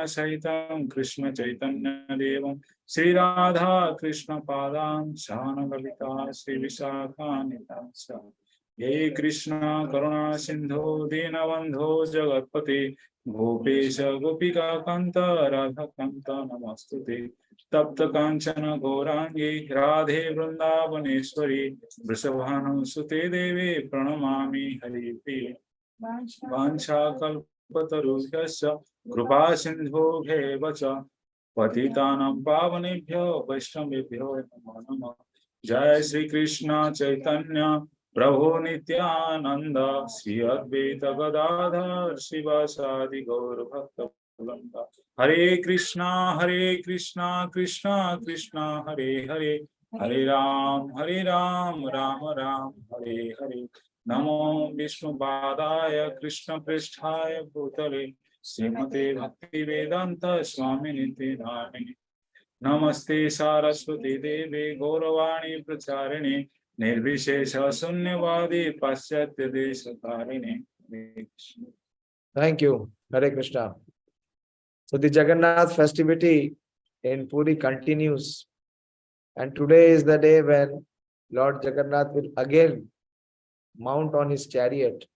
Saitam Krishna Chaitanya Devam Sri Radha Krishna Padam Sanagalita Sri Visakha Nitansa Ye Krishna Karuna Sindhu Dinabandho Jagatpati Gopesha Gopika Kanta Radha Kanta Namastute Tapta Kanchana Gaurangi Radhe Vṛndāvaneshwari Vrishabhanu Sute Devi Pranamami Haripi Vancha Kalpatarushyasya Kripa Sindhu Bhevacha Patitanam Pavanebhyo Vaishnavebhyo Namo Namaha Jai Sri Krishna Chaitanya Prabhu Nityananda Sri Advaita Gadadhar Srivasadi Gaur Bhakta Vṛnda Hare Krishna Krishna Krishna Hare Hare Hare Ram Ram Ram Hare Hare Namo Vishnu Padaya Krishna Pristhaya Bhutale Srimate Bhakti Vedanta Swami Niti Dhamini Namaste Saraswati Devi Gauravani Pracharini Nirvishesha Sunyavadi Pasyatya Desatarini. Thank you. Hare Krishna. So the Jagannath festivity in Puri continues. And today is the day when Lord Jagannath will again mount on his chariot,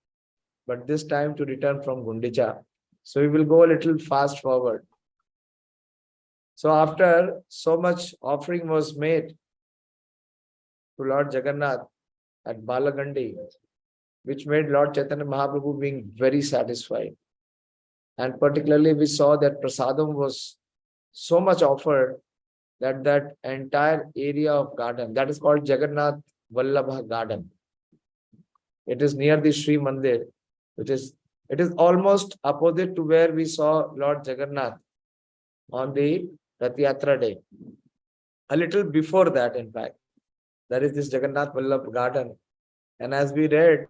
but this time to return from Gundicha. So we will go a little fast forward. So after so much offering was made to Lord Jagannath at Balagandi, which made Lord Chaitanya Mahaprabhu being very satisfied. And particularly we saw that prasadam was so much offered that that entire area of garden, that is called Jagannath Vallabha Garden. It is near the Sri Mandir, it is almost opposite to where we saw Lord Jagannath on the Ratha-yātrā day. A little before that, in fact, there is this Jagannath Vallabha Garden. And as we read,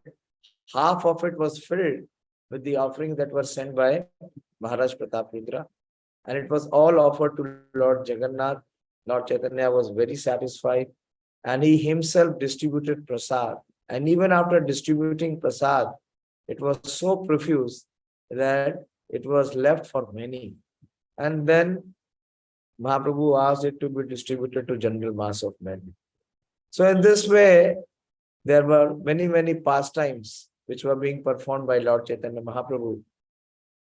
half of it was filled with the offerings that were sent by Maharaj Pratap. And it was all offered to Lord Jagannath. Lord Chaitanya was very satisfied. And he himself distributed prasad. And even after distributing prasad, it was so profuse that it was left for many. And then Mahaprabhu asked it to be distributed to general mass of men. So in this way, there were many pastimes which were being performed by Lord Chaitanya Mahaprabhu.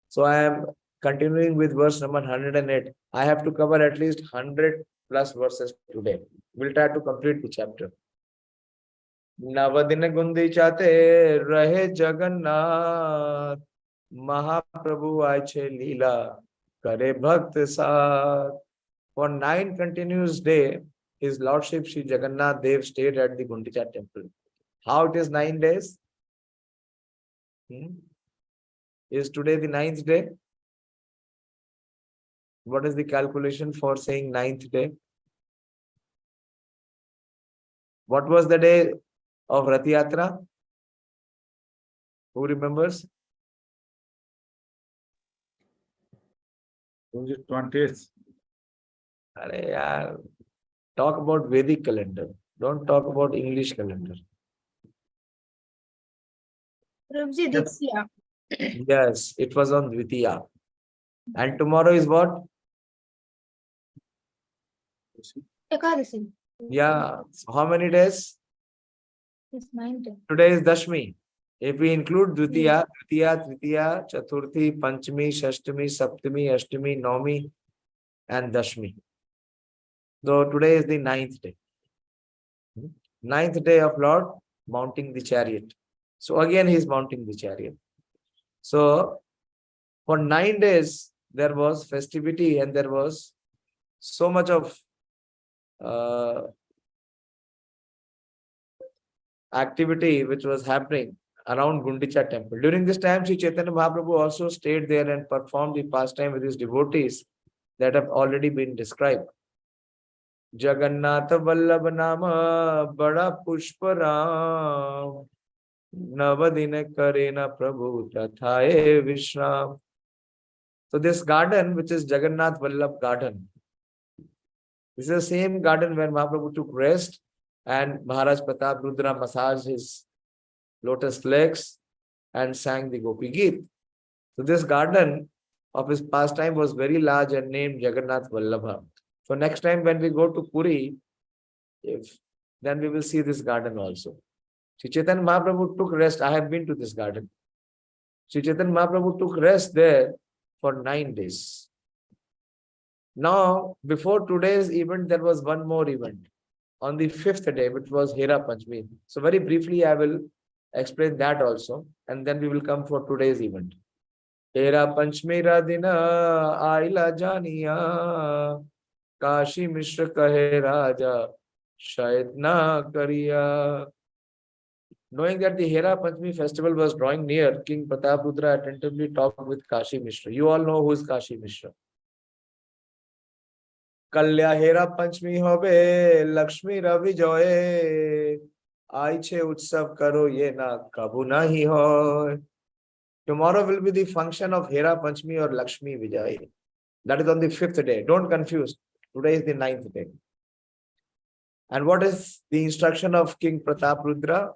So I am continuing with verse number 108. I have to cover at least 100 plus verses today. We'll try to complete the chapter. Navadina Gundichate Rahe Jagannath Mahaprabhu Aiche Leela Kare Bhakt Saath. For 9 continuous days, His Lordship Sri Jagannath Dev stayed at the Gundicha temple. How it is 9 days? Is today the 9th day? What is the calculation for saying 9th day? What was the day of Ratha-yātrā? Who remembers? Was it 20th? Talk about Vedic calendar. Don't talk about English calendar. Prabhuji, Dikshya. Yes, it was on Dvitiya. And tomorrow is what? Ekadasi. Yeah. So how many days? It's 9 days. Today is Dashmi. If we include Dvitiya, Tritiya, Chaturthi, Pañcamī, Shashtami, Saptami, Ashtami, Navami, and Dashmi. So today is the 9th day. 9th day of Lord mounting the chariot. So again he is mounting the chariot. So for 9 days there was festivity and there was so much of activity which was happening around Gundicha temple. During this time, Sri Chaitanya Mahaprabhu also stayed there and performed the pastime with his devotees that have already been described. Jagannatha Vallabha Nama Bada Pushparam Navadina Karena Prabhu Tathaye Vishram. So this garden, which is Jagannath Vallabha garden, this is the same garden where Mahaprabhu took rest and Maharaj Pratap Rudra massaged his lotus legs and sang the Gopi Geet. So this garden of his pastime was very large and named Jagannath Vallabha. So next time when we go to Puri, then we will see this garden also. Sri Chaitanya Mahaprabhu took rest. I have been to this garden. Sri Chaitanya Mahaprabhu took rest there for 9 days. Now, before today's event, there was one more event on the 5th day, which was Herā-pañcamī. So very briefly, I will explain that also, and then we will come for today's event. Herā-pañcamī radina aila janiya Kashi Mishra kahe Raja shayad na kariya. Knowing that the Herā-pañcamī festival was drawing near, King Prataprudra attentively talked with Kashi Mishra. You all know who is Kashi Mishra. Kalya Herā-pañcamī hobe Lakshmi Ravi joye Aiche utsav karo ye na kabu nahi hoy. Tomorrow will be the function of Herā-pañcamī or Lakshmi Vijay. That is on the 5th day. Don't confuse. Today is the 9th day. And what is the instruction of King Prataprudra?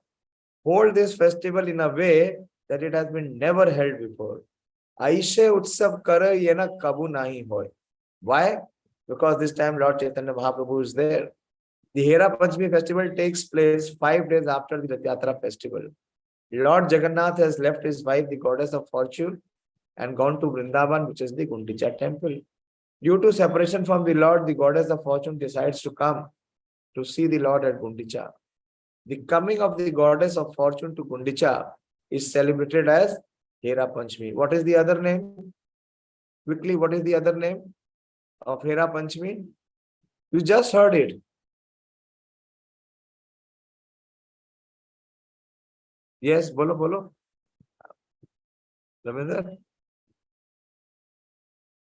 Hold this festival in a way that it has been never held before. Aishe utsav kara yena kabu nahi hoy. Why? Because this time Lord Chaitanya Mahaprabhu is there. The Herā-pañcamī festival takes place 5 days after the Ratha-yātrā festival. Lord Jagannath has left his wife, the goddess of fortune, and gone to Vṛndāvana, which is the Gundicha temple. Due to separation from the Lord, the goddess of fortune decides to come to see the Lord at Gundicha. The coming of the goddess of fortune to Gundicha is celebrated as Herā-pañcamī. What is the other name? Quickly, what is the other name of Herā-pañcamī? You just heard it. Yes, bolo, bolo. Ravinder?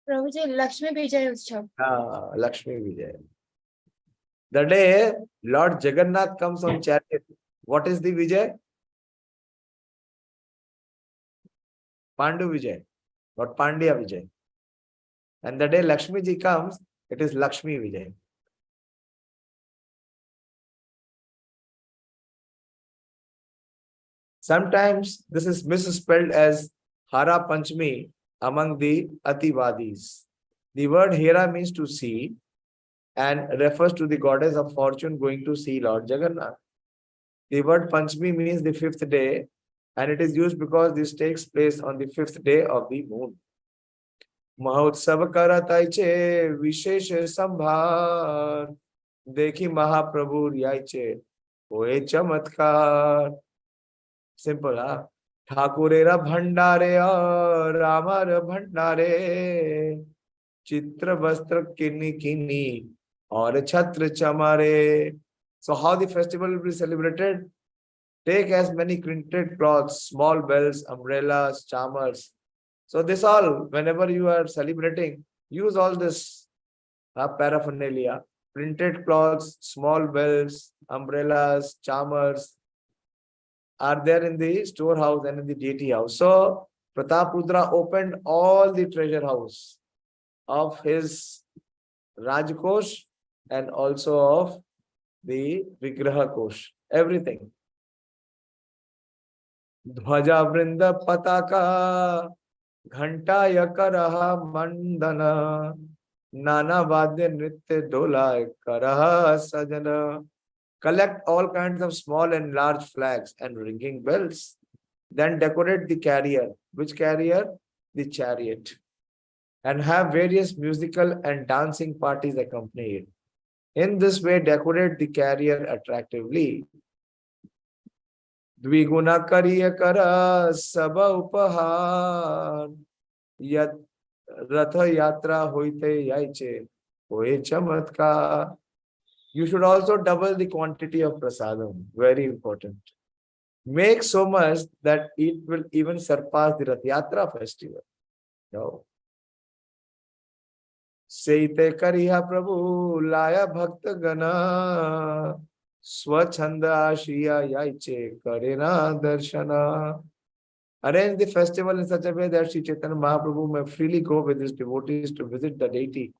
Prabhuji, Lakshmi Vijay Utsav. Lakshmi Vijay. The day Lord Jagannath comes on chariot, what is the Vijay? Pandu Vijay, or Pandya Vijay. And the day Lakshmi ji comes, it is Lakshmi Vijay. Sometimes this is misspelled as Herā-pañcamī among the Ativadis. The word Hera means to see and refers to the goddess of fortune going to see Lord Jagannath. The word Panchami means the 5th day, and it is used because this takes place on the 5th day of the moon. Mahotsav karataiche vishesha sambhar dekhi Mahaprabhu yaiche oe chamatkar. Simple, huh? Thakurera bhandare aur Ramar bhandare chitra vastra kini kini aur chhatra chamare. So how the festival will be celebrated? Take as many printed cloths, small bells, umbrellas, charmers. So this all, whenever you are celebrating, use all this paraphernalia. Printed cloths, small bells, umbrellas, charmers are there in the storehouse and in the deity house. So Prataprudra opened all the treasure house of his Rajkosh and also of the Vigraha Kosh, everything. Dhvaja Vrinda Pataka Ghanta Yakaraha Mandana Nana Vadya Nritya Dola Karaha Sajana. Collect all kinds of small and large flags and ringing bells. Then decorate the carrier. Which carrier? The chariot. And have various musical and dancing parties accompany it. In this way, decorate the carrier attractively. Dviguna kariya kara sabha upahar yat Ratha-yātrā hoite yaiche hoye chamatkar. You should also double the quantity of prasadam. Very important. Make so much that it will even surpass the Ratha-yātrā festival. No. Seite kariha Prabhu laya bhakta gana swachanda ashiya yaiche karena darshana. Arrange the festival in such a way that Sri Chaitanya Mahaprabhu may freely go with his devotees to visit the deity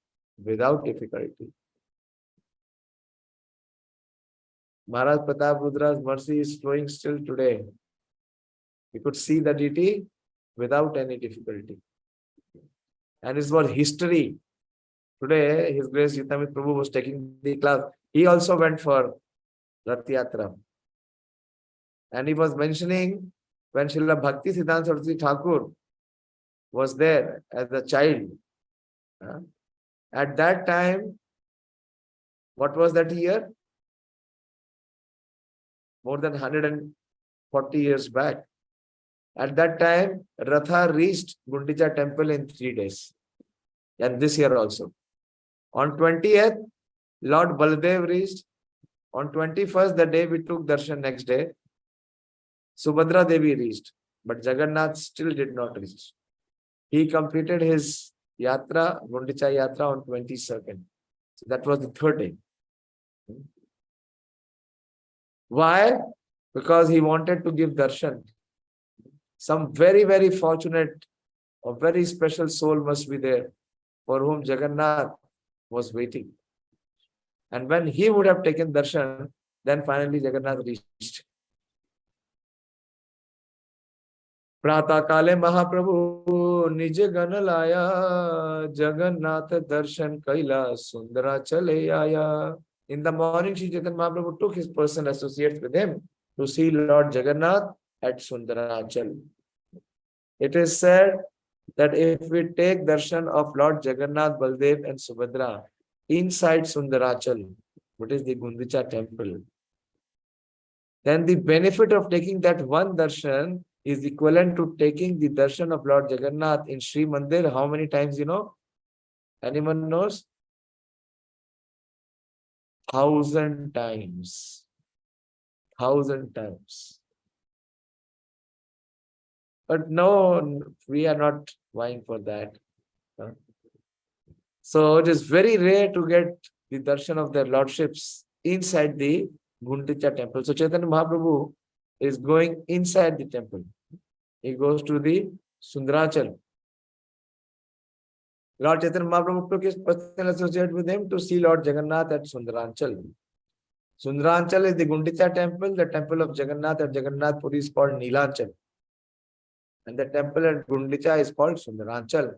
without difficulty. Maharaj Prataparudra's mercy is flowing still today. We could see the deity without any difficulty. and it was history. Today, His Grace Yutamit Prabhu was taking the class. He also went for Ratha-yātrā. And he was mentioning when Srila Bhakti Siddhanta Saraswati Thakur was there as a child. At that time, what was that year? More than 140 years back. At that time, Ratha reached Gundicha temple in 3 days. And this year also. On 20th, Lord Baladev reached. On 21st, the day we took darshan next day, Subhadra Devi reached. But Jagannath still did not reach. He completed his yatra, Gundicha yatra on 22nd. So that was the 3rd day. Why? Because he wanted to give darshan. Some very, very fortunate or very special soul must be there for whom Jagannath was waiting. And when he would have taken darshan, then finally Jagannath reached. Prata Kale Mahaprabhu Nij Gana Laya Jagannath Darshan Kaila Sundara Chale Aya. In the morning, Sri Chaitanya Mahaprabhu took his personal associates with him to see Lord Jagannath at Sundarachal. It is said that if we take darshan of Lord Jagannath, Baldev and Subhadra inside Sundarachal, what is the Gundicha temple, then the benefit of taking that one darshan is equivalent to taking the darshan of Lord Jagannath in Sri Mandir. How many times you know? Anyone knows? 1,000 times. 1,000 times. But no, we are not vying for that. So it is very rare to get the darshan of their lordships inside the Gundicha temple. So Chaitanya Mahaprabhu is going inside the temple. He goes to the Sundarachal. Lord Chaitanya Mahaprabhu took his personal associate with him to see Lord Jagannath at Sundarachal. Sundarachal is the Gundicha temple. The temple of Jagannath at Jagannath Puri is called Nilachal. And the temple at Gundicha is called Sundarachal.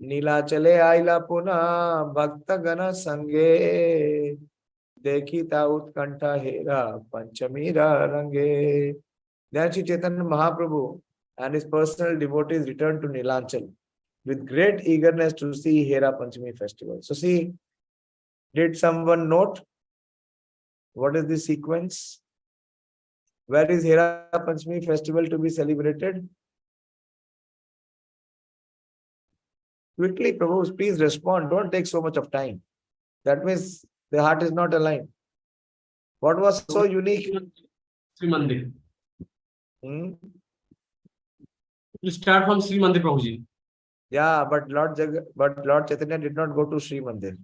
Nilachale Aila Puna Bhakta Gana Sange Dekhita Utkanta Herā-pañcamī Range. Then Sri Chaitanya Mahaprabhu and his personal devotees returned to Nilachal with great eagerness to see Herā-pañcamī festival. So see, did someone note what is the sequence? Where is Herā-pañcamī festival to be celebrated? Quickly, Prabhu, please respond. Don't take so much of time. That means the heart is not aligned. What was so unique? Sri Mandir. Hmm? You start from Sri Mandir, Prabhuji. Yeah, but Lord Chaitanya did not go to Sri Mandir.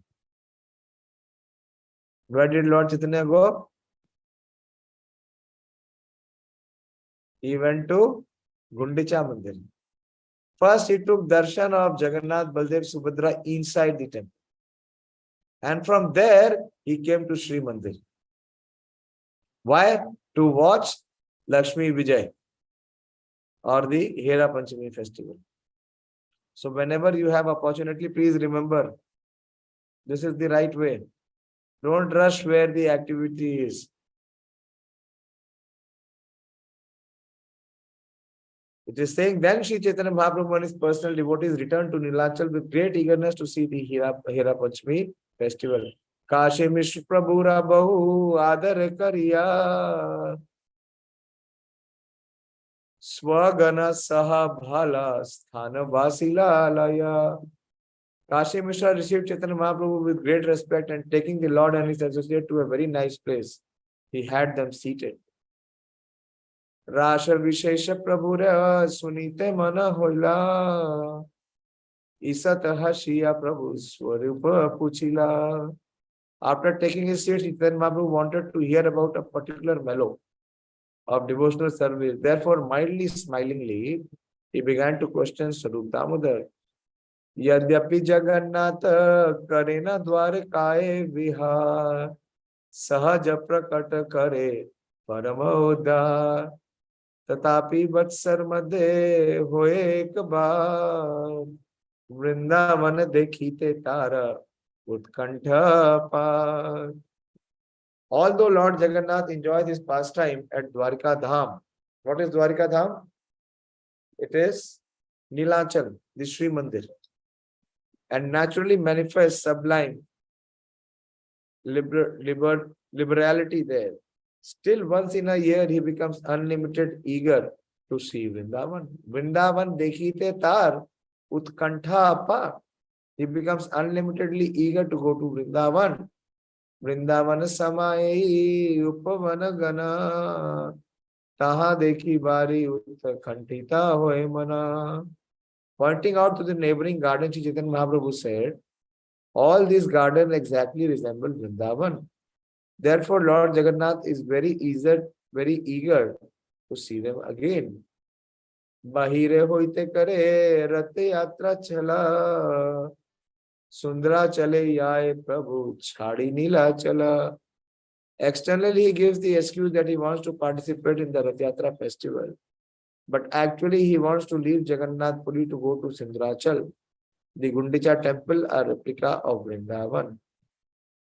Where did Lord Chaitanya go? He went to Gundicha Mandir. First, he took darshan of Jagannath, Baldev, Subhadra inside the temple. And from there, he came to Sri Mandir. Why? To watch Lakshmi Vijay or the Herā-pañcamī festival. So whenever you have opportunity, please remember, this is the right way. Don't rush where the activity is. It is saying, then Sri Chaitanya Mahaprabhu and his personal devotees returned to Nilachal with great eagerness to see the Herā-pañcamī festival. Kashi Mishra Prabhura Bahu Adar Kariya Swagana Saha Bhala Sthana Vasila Alaya. Kashi Mishra received Chaitanya Mahaprabhu with great respect and taking the Lord and his associate to a very nice place. He had them seated. Rasha Vishesha Prabhura Sunite Mana Hoila Isat Hashiya Prabhu Swarupa Puchila. After taking his seat, Chaitanya Mahaprabhu wanted to hear about a particular mellow of devotional service. Therefore, mildly smilingly, he began to question Sarup Damodar. Yadyapi Jagannatha Karena Dwarakaye Vihar Sahaja Prakata Kare Paramodha Tatapi Vatsar Madhe Hoye Kabar Vṛndāvana dekhite tara utkantha par. Although Lord Jagannath enjoys his pastime at Dwarika Dham, what is Dwarika Dham? It is Nilachal, the Sri Mandir, and naturally manifests sublime liberality there. Still, once in a year, he becomes unlimited eager to see Vrindavan. Vrindavan dekhite tar utkantha pa. He becomes unlimitedly eager to go to Vrindavan. Vrindavan samaye upavana gana taha dekhi bari utkantita hoye mana. Pointing out to the neighboring garden, Sri Chaitanya Mahaprabhu said, all these gardens exactly resemble Vrindavan. Therefore, Lord Jagannath is very eager to see them again. Bahire hoite kare Ratha-yātrā chala Sundra chale yae Prabhu chhadi nila chala. Externally, he gives the excuse that he wants to participate in the Ratha-yātrā festival. But actually, he wants to leave Jagannath Puri to go to Sindhurachal, the Gundicha temple, a replica of Vrindavan.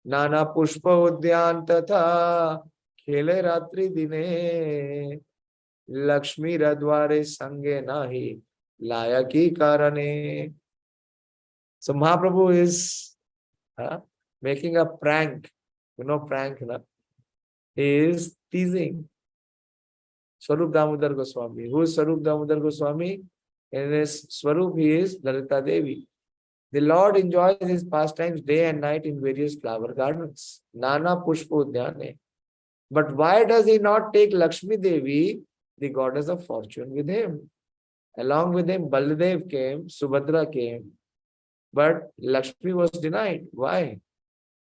Nana Pushpa Udyan Tatha Khele Ratri Dine Lakshmi Radware Sange Nahi Layaki Karane. So Mahaprabhu is making a prank. You know prank, na? He is teasing Swarup Damodar Goswami. Who is Swarup Damodar Goswami? In his Swarup, he is Lalita Devi. The Lord enjoys his pastimes day and night in various flower gardens. Nana Pushpa Udhyane. But why does he not take Lakshmi Devi, the goddess of fortune, with him? Along with him, Baladev came, Subhadra came. But Lakshmi was denied. Why?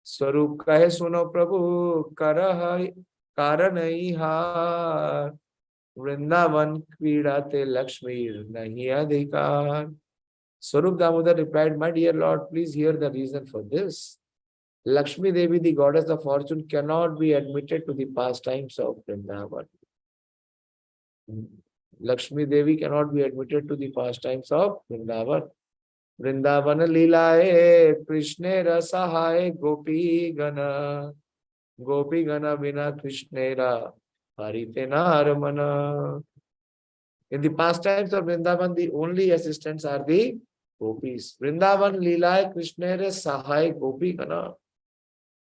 Swarup kahe suno Prabhu karanai har Vrindavan kvidate Lakshmi nahi adhikar. Swarup Damodar replied, my dear Lord, please hear the reason for this. Lakshmi Devi, the goddess of fortune, cannot be admitted to the pastimes of Vrindavan. Lakshmi Devi cannot be admitted to the pastimes of Vrindavan. Vṛndāvana-līlā Krishnera sahaye gopi gana bina Krishnera harite naramana. In the pastimes of Vrindavan, the only assistants are the gopis. Vṛndāvana-līlā Krishnera sahaye gopi gana.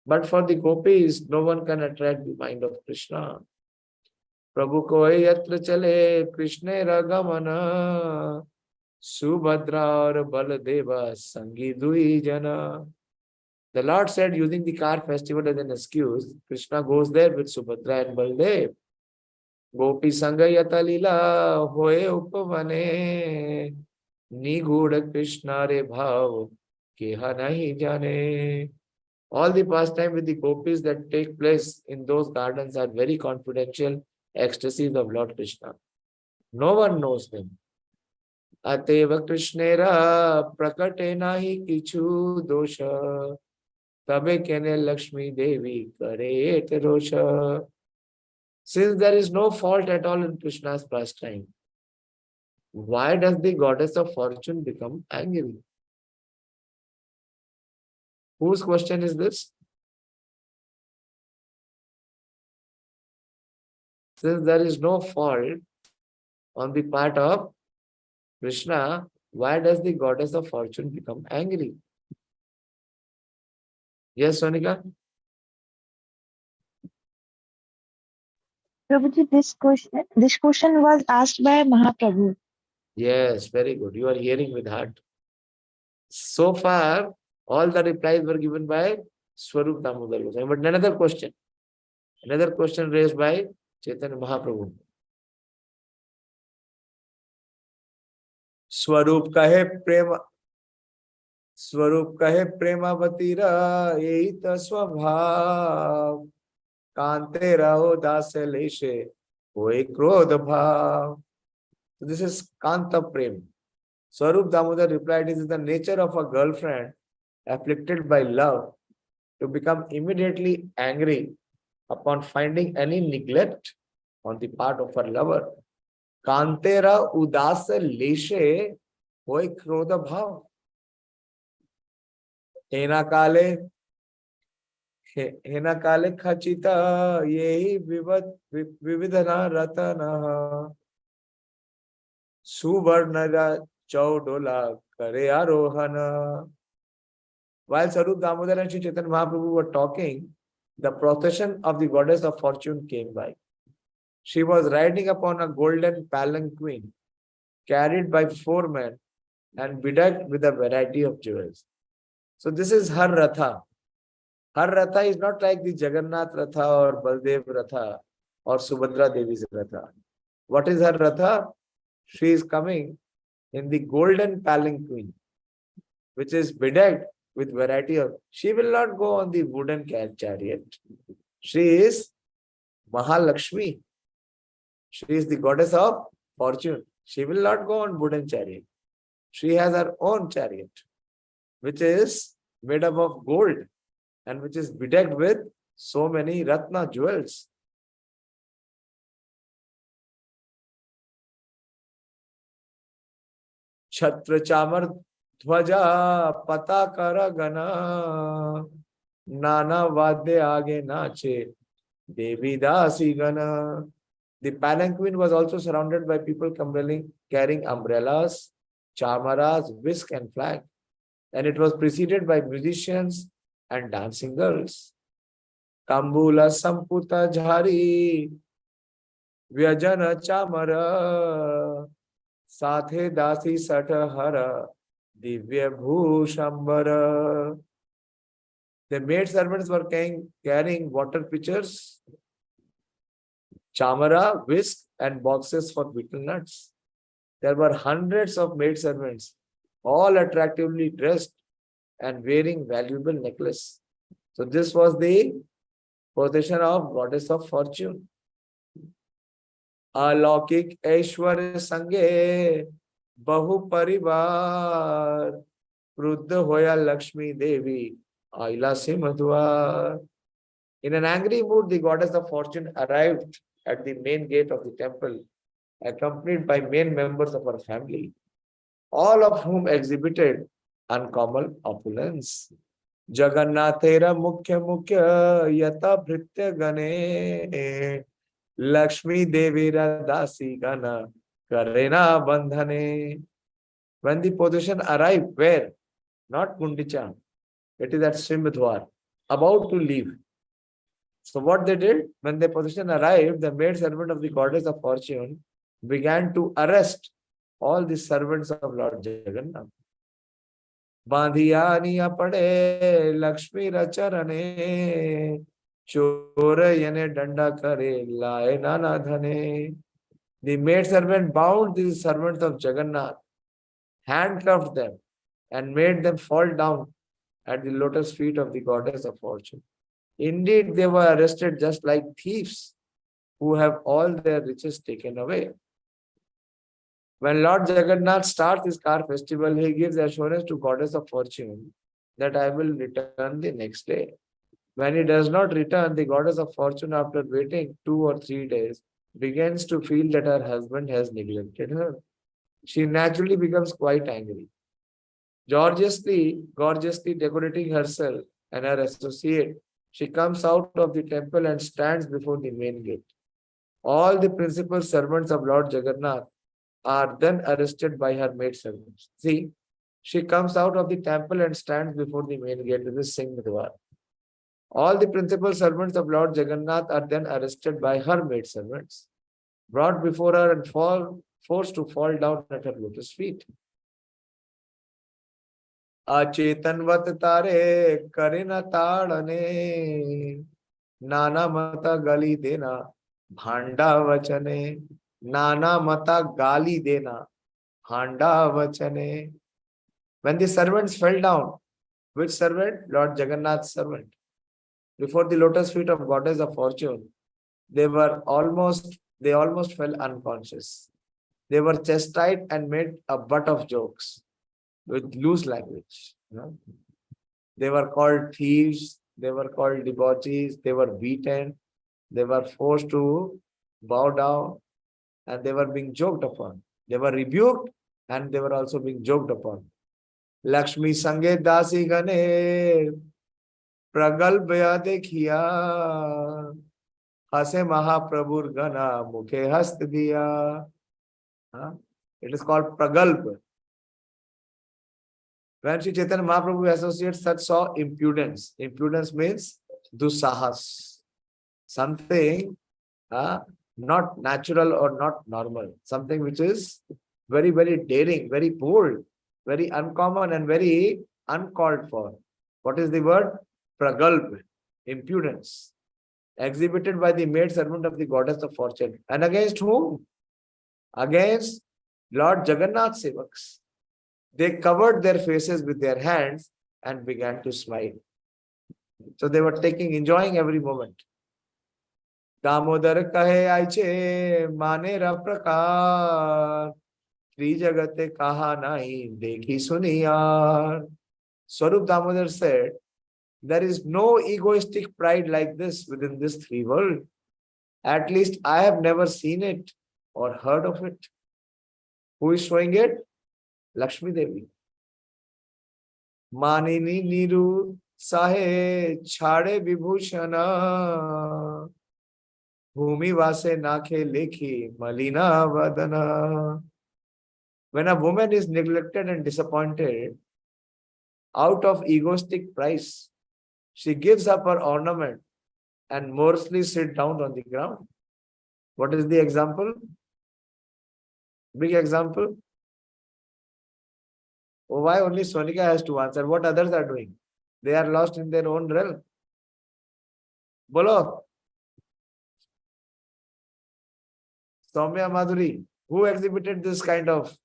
But for the gopis, no one can attract the mind of Krishna. Prabhu koye yatra chale Krishnera gamana Subhadra or Baladeva Sangi Dui Jana. The Lord said, using the car festival as an excuse, Krishna goes there with Subhadra and Baladev. Gopi Sangayata Lila Hoye Upavane Niguda Krishna Re Bhav Keha Nahi Jane. All the pastime with the gopis that take place in those gardens are very confidential ecstasies of Lord Krishna. No one knows them. Ateva Krishnera prakate nahi kichu dosha tabe kene Lakshmi Devi kare et rosha. Since there is no fault at all in Krishna's pastime, why does the goddess of fortune become angry? Whose question is this? Since there is no fault on the part of Krishna, why does the goddess of fortune become angry? Yes, Sonika? Prabhuji, this question was asked by Mahaprabhu. Yes, very good. You are hearing with heart. So far, all the replies were given by Swarup Damodar Goswami. But another question raised by Chaitanya Mahaprabhu. Swarup kahe Prema Vatira Eita Swabhav Kante Raho Dase Leshe Hoy Krodha Bhav. So this is Kanta Prem. Swarup Damodar replied, it is the nature of a girlfriend afflicted by love to become immediately angry upon finding any neglect on the part of her lover. Kantera udasa leshe hoy krodha bhav. Hena kale khachita yehi vividhana ratana suvarnaga chaudola kare arohana. While Sarup Damodar and Sri Chaitanya Mahaprabhu were talking, the procession of the goddess of fortune came by. She was riding upon a golden palanquin carried by 4 men and bedecked with a variety of jewels. So this is her Ratha. Her Ratha is not like the Jagannath Ratha or Baldev Ratha or Subhadra Devi's Ratha. What is her Ratha? She is coming in the golden palanquin, which is bedecked with variety of. She will not go on the wooden chariot. She is Mahalakshmi. She is the goddess of fortune. She will not go on wooden chariot. She has her own chariot, which is made up of gold and which is bedecked with so many Ratna jewels. Chhatra Chamar Dhwaja Patakara Gana Nana Vadya Age Nache Devi Dasi Gana. The palanquin was also surrounded by people carrying umbrellas, chamaras, whisk and flag. And it was preceded by musicians and dancing girls. Kambula Samputa Jhari Vyajana Chamara Sathe Dasi Satahara Divya Bhushambara. The maid servants were carrying water pitchers, chamara, whisk, and boxes for betel nuts. There were hundreds of maid servants, all attractively dressed and wearing valuable necklace. So this was the procession of goddess of fortune. Alaukik Aishwarya Sange Bahu Parivar Vruddha Hoya Lakshmi Devi Aila Simadhwar. In an angry mood, the goddess of fortune arrived at the main gate of the temple, accompanied by main members of her family, all of whom exhibited uncommon opulence. Jagannathera Mukhya Yata Bhritya Gane Lakshmi Devira Dasi Gana Karena Bandhane. When the procession arrived, where? Not Gundicha. It is at Simbadwar, about to leave. So what they did, when the procession arrived, the maid servant of the goddess of fortune began to arrest all the servants of Lord Jagannath. Bandhiyani apade Lakshmi racharane chorayane danda kare lae nana dhane. The maid servant bound these servants of Jagannath, handcuffed them, and made them fall down at the lotus feet of the goddess of fortune. Indeed, they were arrested just like thieves who have all their riches taken away. When Lord Jagannath starts his car festival, he gives assurance to goddess of fortune that I will return the next day. When he does not return, the goddess of fortune, after waiting 2 or 3 days, begins to feel that her husband has neglected her. She naturally becomes quite angry. Gorgeously decorating herself and her associate, she comes out of the temple and stands before the main gate. All the principal servants of Lord Jagannath are then arrested by her maid servants. See, she comes out of the temple and stands before the main gate. This is Singh Midwar. All the principal servants of Lord Jagannath are then arrested by her maid servants, brought before her and forced to fall down at her lotus feet. Achetanvat tare karina tadane nana mata gali dena bhanda vachane. Nana mata gali dena bhanda vachane. When the servants fell down, which servant? Lord Jagannath's servant, before the lotus feet of goddess of fortune, they almost fell unconscious. They were chastised and made a butt of jokes with loose language. They were called thieves, they were called debauchees, they were beaten, they were forced to bow down, and they were being joked upon. They were rebuked and they were also being joked upon. Lakshmi Sange Dasi Gane Pragalbya Dekhiya Hase Mahaprabhur Gana Mukhe Hast Diya. It is called Pragalp. When Sri Chaitanya Mahaprabhu associates such saw impudence. Impudence means dusahas. Something not natural or not normal. Something which is very, very daring, very bold, very uncommon and very uncalled for. What is the word? Pragalp, impudence. Exhibited by the maid servant of the goddess of fortune. And against whom? Against Lord Jagannath Sevaks. They covered their faces with their hands and began to smile. So they were enjoying every moment. Damodar kahe aiche manera prakar Tri jagate kaha nahi dekhi suniyar. Swarup Damodar said, there is no egoistic pride like this within this three world. At least I have never seen it or heard of it. Who is showing it? Lakshmi Devi. Manini niru sahe chhade vibhushana bhumi vase nakhe lekhi malina vadana. When a woman is neglected and disappointed, out of egoistic pride, she gives up her ornament and morosely sits down on the ground. What is the example? Big example. Oh, why only Sonika has to answer? What others are doing? They are lost in their own realm. Bolo. Soumya Madhuri, who exhibited this kind of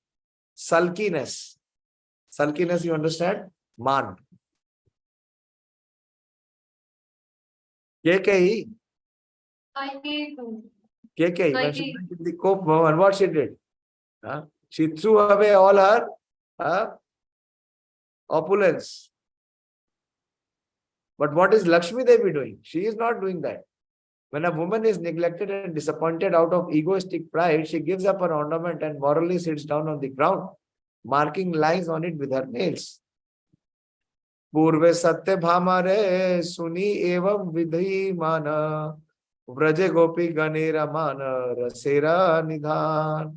sulkiness? Sulkiness, you understand? Man. KKI. KKI. When she went in the cope moment, what she did? She threw away all her opulence. But what is Lakshmi Devi doing? She is not doing that. When a woman is neglected and disappointed out of egoistic pride, she gives up her ornament and morally sits down on the ground, marking lines on it with her nails. Purve satya bhamare suni evam vidhi mana vraje gopi ganera mana rasera nidhan.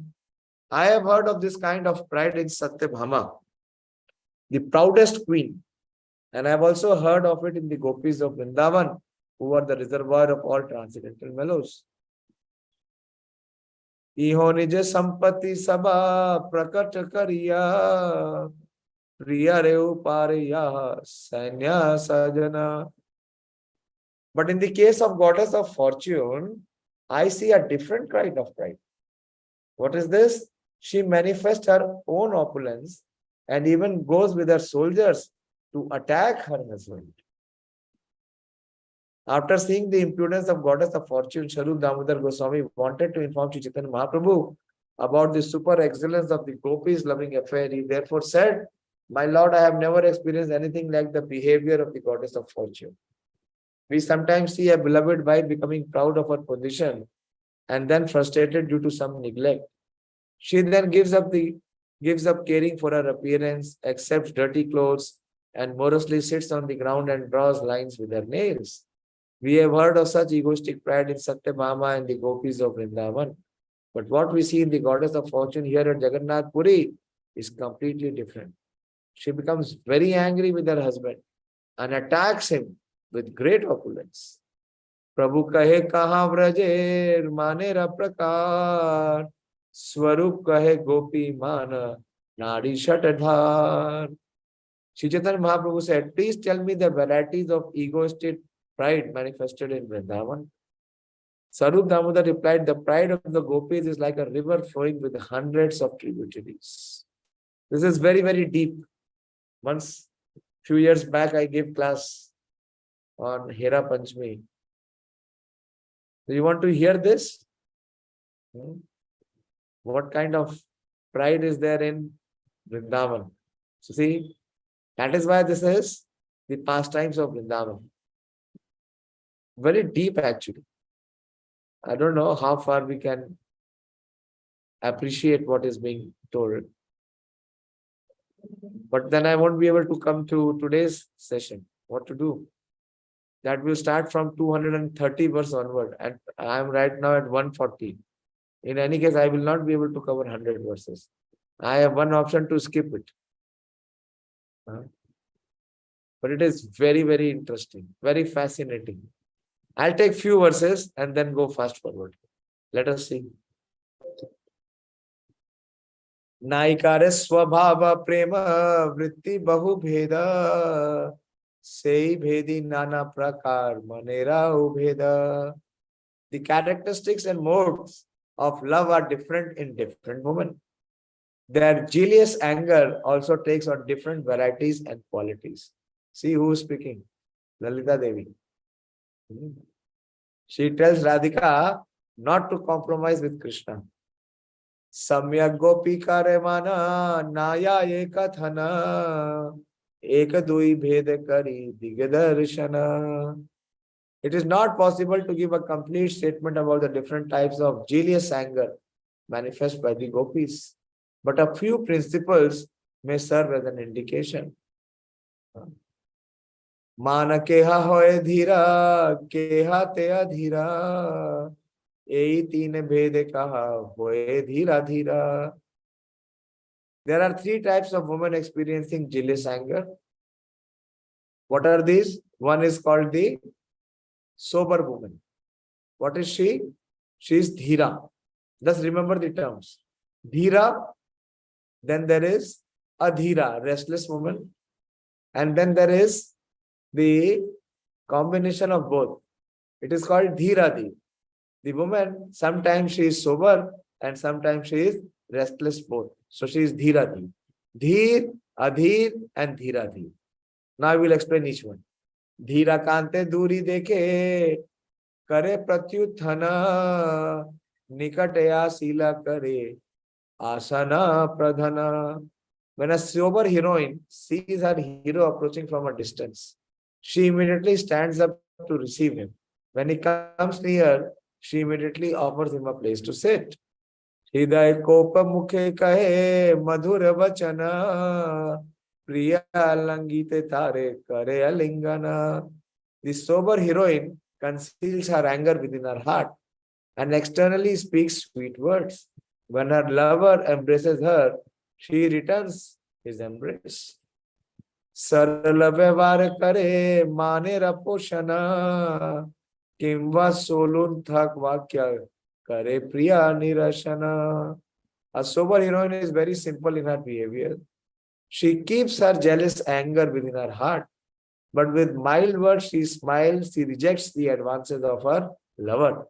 I have heard of this kind of pride in Satyabhama, the proudest queen. And I have also heard of it in the gopis of Vṛndāvana, who are the reservoir of all transcendental mellows. Iho nije sampati sabha prakat kariya priya reu pariya sanya sajana. But in the case of goddess of fortune, I see a different kind of pride. What is this? She manifests her own opulence and even goes with her soldiers to attack her husband. After seeing the impudence of goddess of fortune, Swarup Damodar Goswami wanted to inform Sri Chaitanya Mahaprabhu about the super excellence of the gopis' loving affair. He therefore said, my Lord, I have never experienced anything like the behavior of the goddess of fortune. We sometimes see a beloved wife becoming proud of her position and then frustrated due to some neglect. She then gives up caring for her appearance, accepts dirty clothes, and morosely sits on the ground and draws lines with her nails. We have heard of such egoistic pride in Satyabhama and the gopis of Vṛndāvana. But what we see in the goddess of fortune here at Jagannath Puri is completely different. She becomes very angry with her husband and attacks him with great opulence. Prabhu kahe kaha vrajer manera prakar Swarup kahe gopi mana nadi shatadhar. Sri Chaitanya Mahaprabhu said, please tell me the varieties of egoistic pride manifested in Vṛndāvana. Swarup Damodar replied, the pride of the gopis is like a river flowing with hundreds of tributaries. This is very, very deep. Once, few years back, I gave class on Herā-pañcamī. Do you want to hear this? What kind of pride is there in Vṛndāvana? So see, that is why this is the pastimes of Vṛndāvana. Very deep actually. I don't know how far we can appreciate what is being told. But then I won't be able to come to today's session. What to do? That will start from 230 verse onward, and I am right now at 140. In any case, I will not be able to cover 100 verses. I have one option to skip it. But it is very, very interesting, very fascinating. I'll take few verses and then go fast forward. Let us see. नायिकारे स्वभाव प्रेम वृत्ति बहु भेदा sei bhedi nana prakar manera ubheda. The characteristics and modes of love are different in different women. Their jealous anger also takes on different varieties and qualities. See who is speaking? Lalita Devi. She tells Radhika not to compromise with Krishna. Samyak gopi kare mana naya ekathana ekadui bheda kari digadarshana. It is not possible to give a complete statement about the different types of jealous anger manifest by the gopis, but a few principles may serve as an indication. Mana keha hoye dhira, keha te adhira, ei teen bhede kaha hoye dhira dhira. There are three types of women experiencing jealous anger. What are these? One is called the sober woman. What is she? She is dhira. Just remember the terms. Dhira, then there is adhira, restless woman, and then there is the combination of both. It is called dhiradi. The woman, sometimes she is sober and sometimes she is restless both. So she is dhiradi. Dhir, adhir, and dhiradi. Now I will explain each one. Dhira kante duri dekhe kare pratyuthana nikataya sila kare asana pradhana. When a sober heroine sees her hero approaching from a distance, she immediately stands up to receive him. When he comes near, she immediately offers him a place to sit. Hriday kopa mukhe kahe madhur vachana priya langite tare kare alingana. The sober heroine conceals her anger within her heart and externally speaks sweet words. When her lover embraces her, she returns his embrace. Sarala vyavhar kare mane raposhana kimva solun thak vakya kare priya nirashana. A sober heroine is very simple in her behavior. She keeps her jealous anger within her heart, but with mild words she smiles, she rejects the advances of her lover.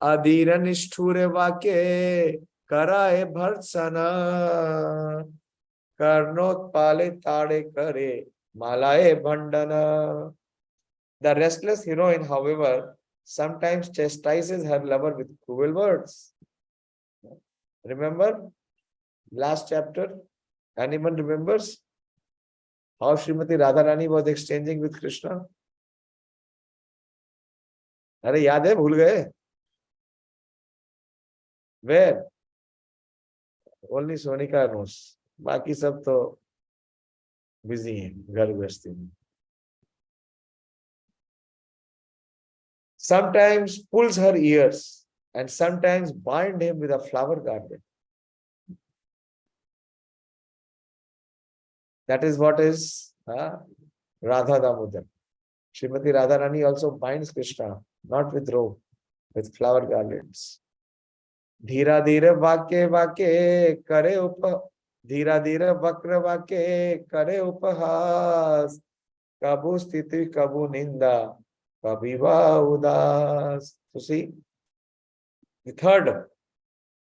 Adhira nishthure vake karaye bharsana karnot pale tade kare malaye bhandana. The restless heroine, however, sometimes chastises her lover with cruel words. Remember last chapter? Anyone remembers how Srimati Radharani was exchanging with Krishna? अरे याद है भूल गए? Where? Only Sonika knows. बाकी सब तो busy हैं घर गृहस्थी में. Sometimes pulls her ears and sometimes bind him with a flower garland. That is what is Radha Damodar. Srimati Radharani also binds Krishna, not with rope, with flower garlands. Dhira dhira vakye vakye kare upa dhira dhira vakra vakye kare upahas kabu sthiti kabu ninda kabiva udas. So see, the third,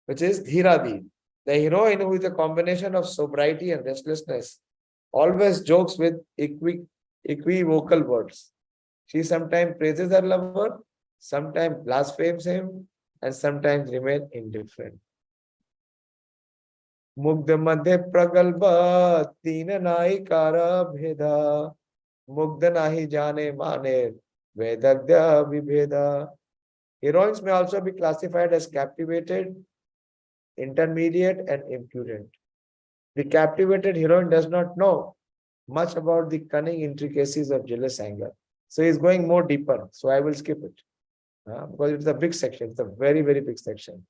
which is dhiradi, the heroine who is a combination of sobriety and restlessness, always jokes with equivocal words. She sometimes praises her lover, sometimes blasphemes him, and sometimes remains indifferent. Mugdha madhe pragalbha tina naikara bheda mugdha nahi jane mane vedagya vibheda. Heroines may also be classified as captivated, intermediate, and impudent. The captivated heroine does not know much about the cunning intricacies of jealous anger. So he's going more deeper. So I will skip it. Because it's a big section. It's a very, very big section.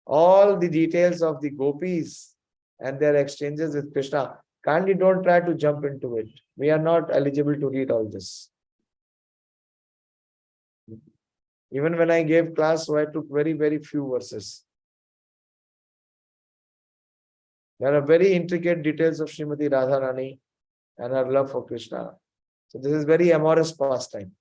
All the details of the gopis and their exchanges with Krishna. Kindly don't try to jump into it. We are not eligible to read all this. Even when I gave class, so I took very, very few verses. There are very intricate details of Srimati Radharani and her love for Krishna. So this is very amorous pastime.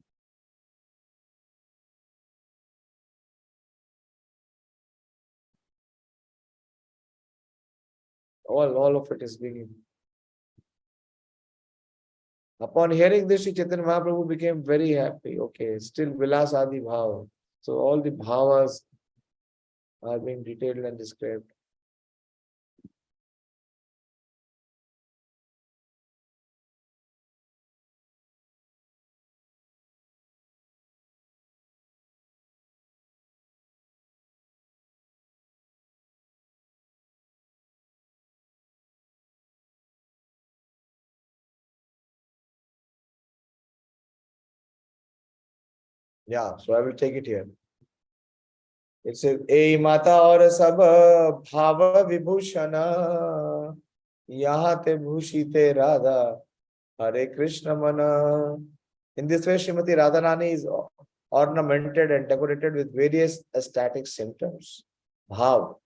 All of it is being. Upon hearing this, Sri Chaitanya Mahaprabhu became very happy. Okay, still Vilas Adi Bhav. So all the bhavas are being detailed and described. Yeah, so I will take it here. It says, "Ei mata aur sab bhava vibhushana yaha te bhushite Radha Hare Krishna mana." In this way, Srimati Radharani is ornamented and decorated with various ecstatic symptoms, bhav,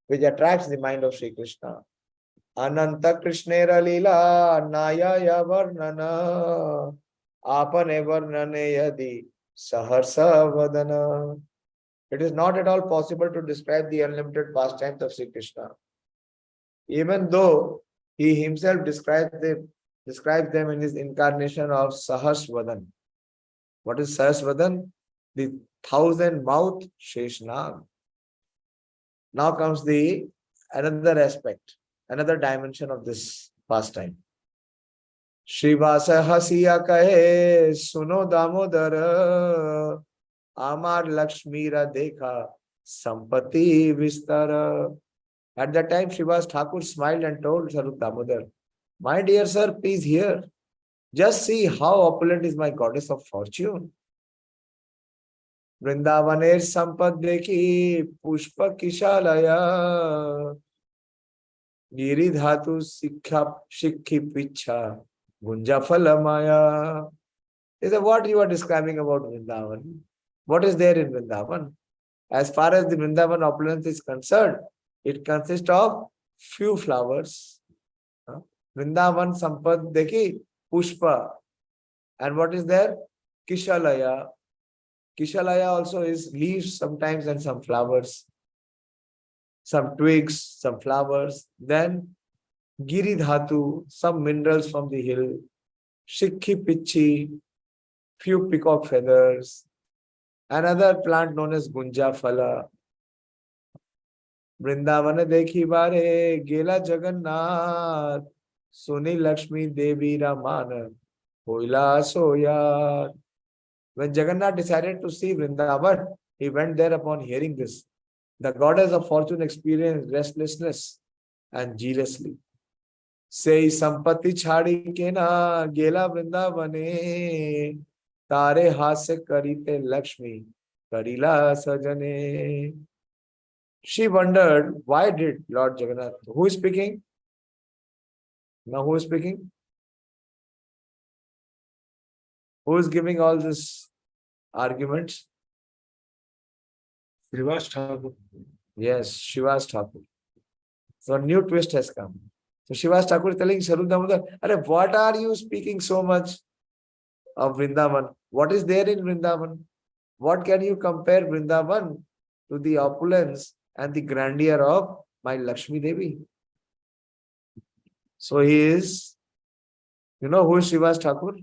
which attracts the mind of Sri Krishna. Ananta Krishnera Lila Nayaya Varnana Apane Varnane Yadi Saharsa Vadana. It is not at all possible to describe the unlimited pastimes of Sri Krishna. Even though he himself describes them in his incarnation of Sahasvadan. What is Sahasvadan? The 1,000-mouthed Sheshnag. Now comes the another aspect, another dimension of this pastime. Shrivasa hasiya kahe suno damodara amar lakshmira dekha sampati vistara. At that time, Srivas Thakur smiled and told Sarup Damodar, "My dear sir, please hear. Just see how opulent is my goddess of fortune. Vṛndāvaner sampad dekhi pushpa kishalaya giri dhatu shikhi picha gunja phalamaya." Is that what you are describing about Vrindavan? What is there in Vrindavan? As far as the Vrindavan opulence is concerned, it consists of few flowers. Vrindavan sampad dekhi pushpa. And what is there? Kishalaya. Kishalaya also is leaves sometimes and some flowers. Some twigs, some flowers. Then Giri Dhatu, some minerals from the hill. Shikhi Pichi, few peacock feathers. Another plant known as Gunja Phala. Vṛndāvana dekhi bare gela Jagannath Suni Lakshmi Devi Ramana Hoila Soya. When Jagannath decided to see Vrindavan, he went there upon hearing this. The goddess of fortune experienced restlessness and jealously. Say sampati chhadi ke na gela Vrindavane tare hase karite Lakshmi karila sajane. She wondered, why did Lord Jagannath? Who is speaking? Now who is speaking? Who is giving all these arguments? Srivas Thakur. Yes, Srivas Thakur. So a new twist has come. So Srivas Thakur is telling Sarup Damodar, what are you speaking so much of Vrindavan? What is there in Vrindavan? What can you compare Vrindavan to the opulence and the grandeur of my Lakshmi Devi? So he is, you know who is Srivas Thakur?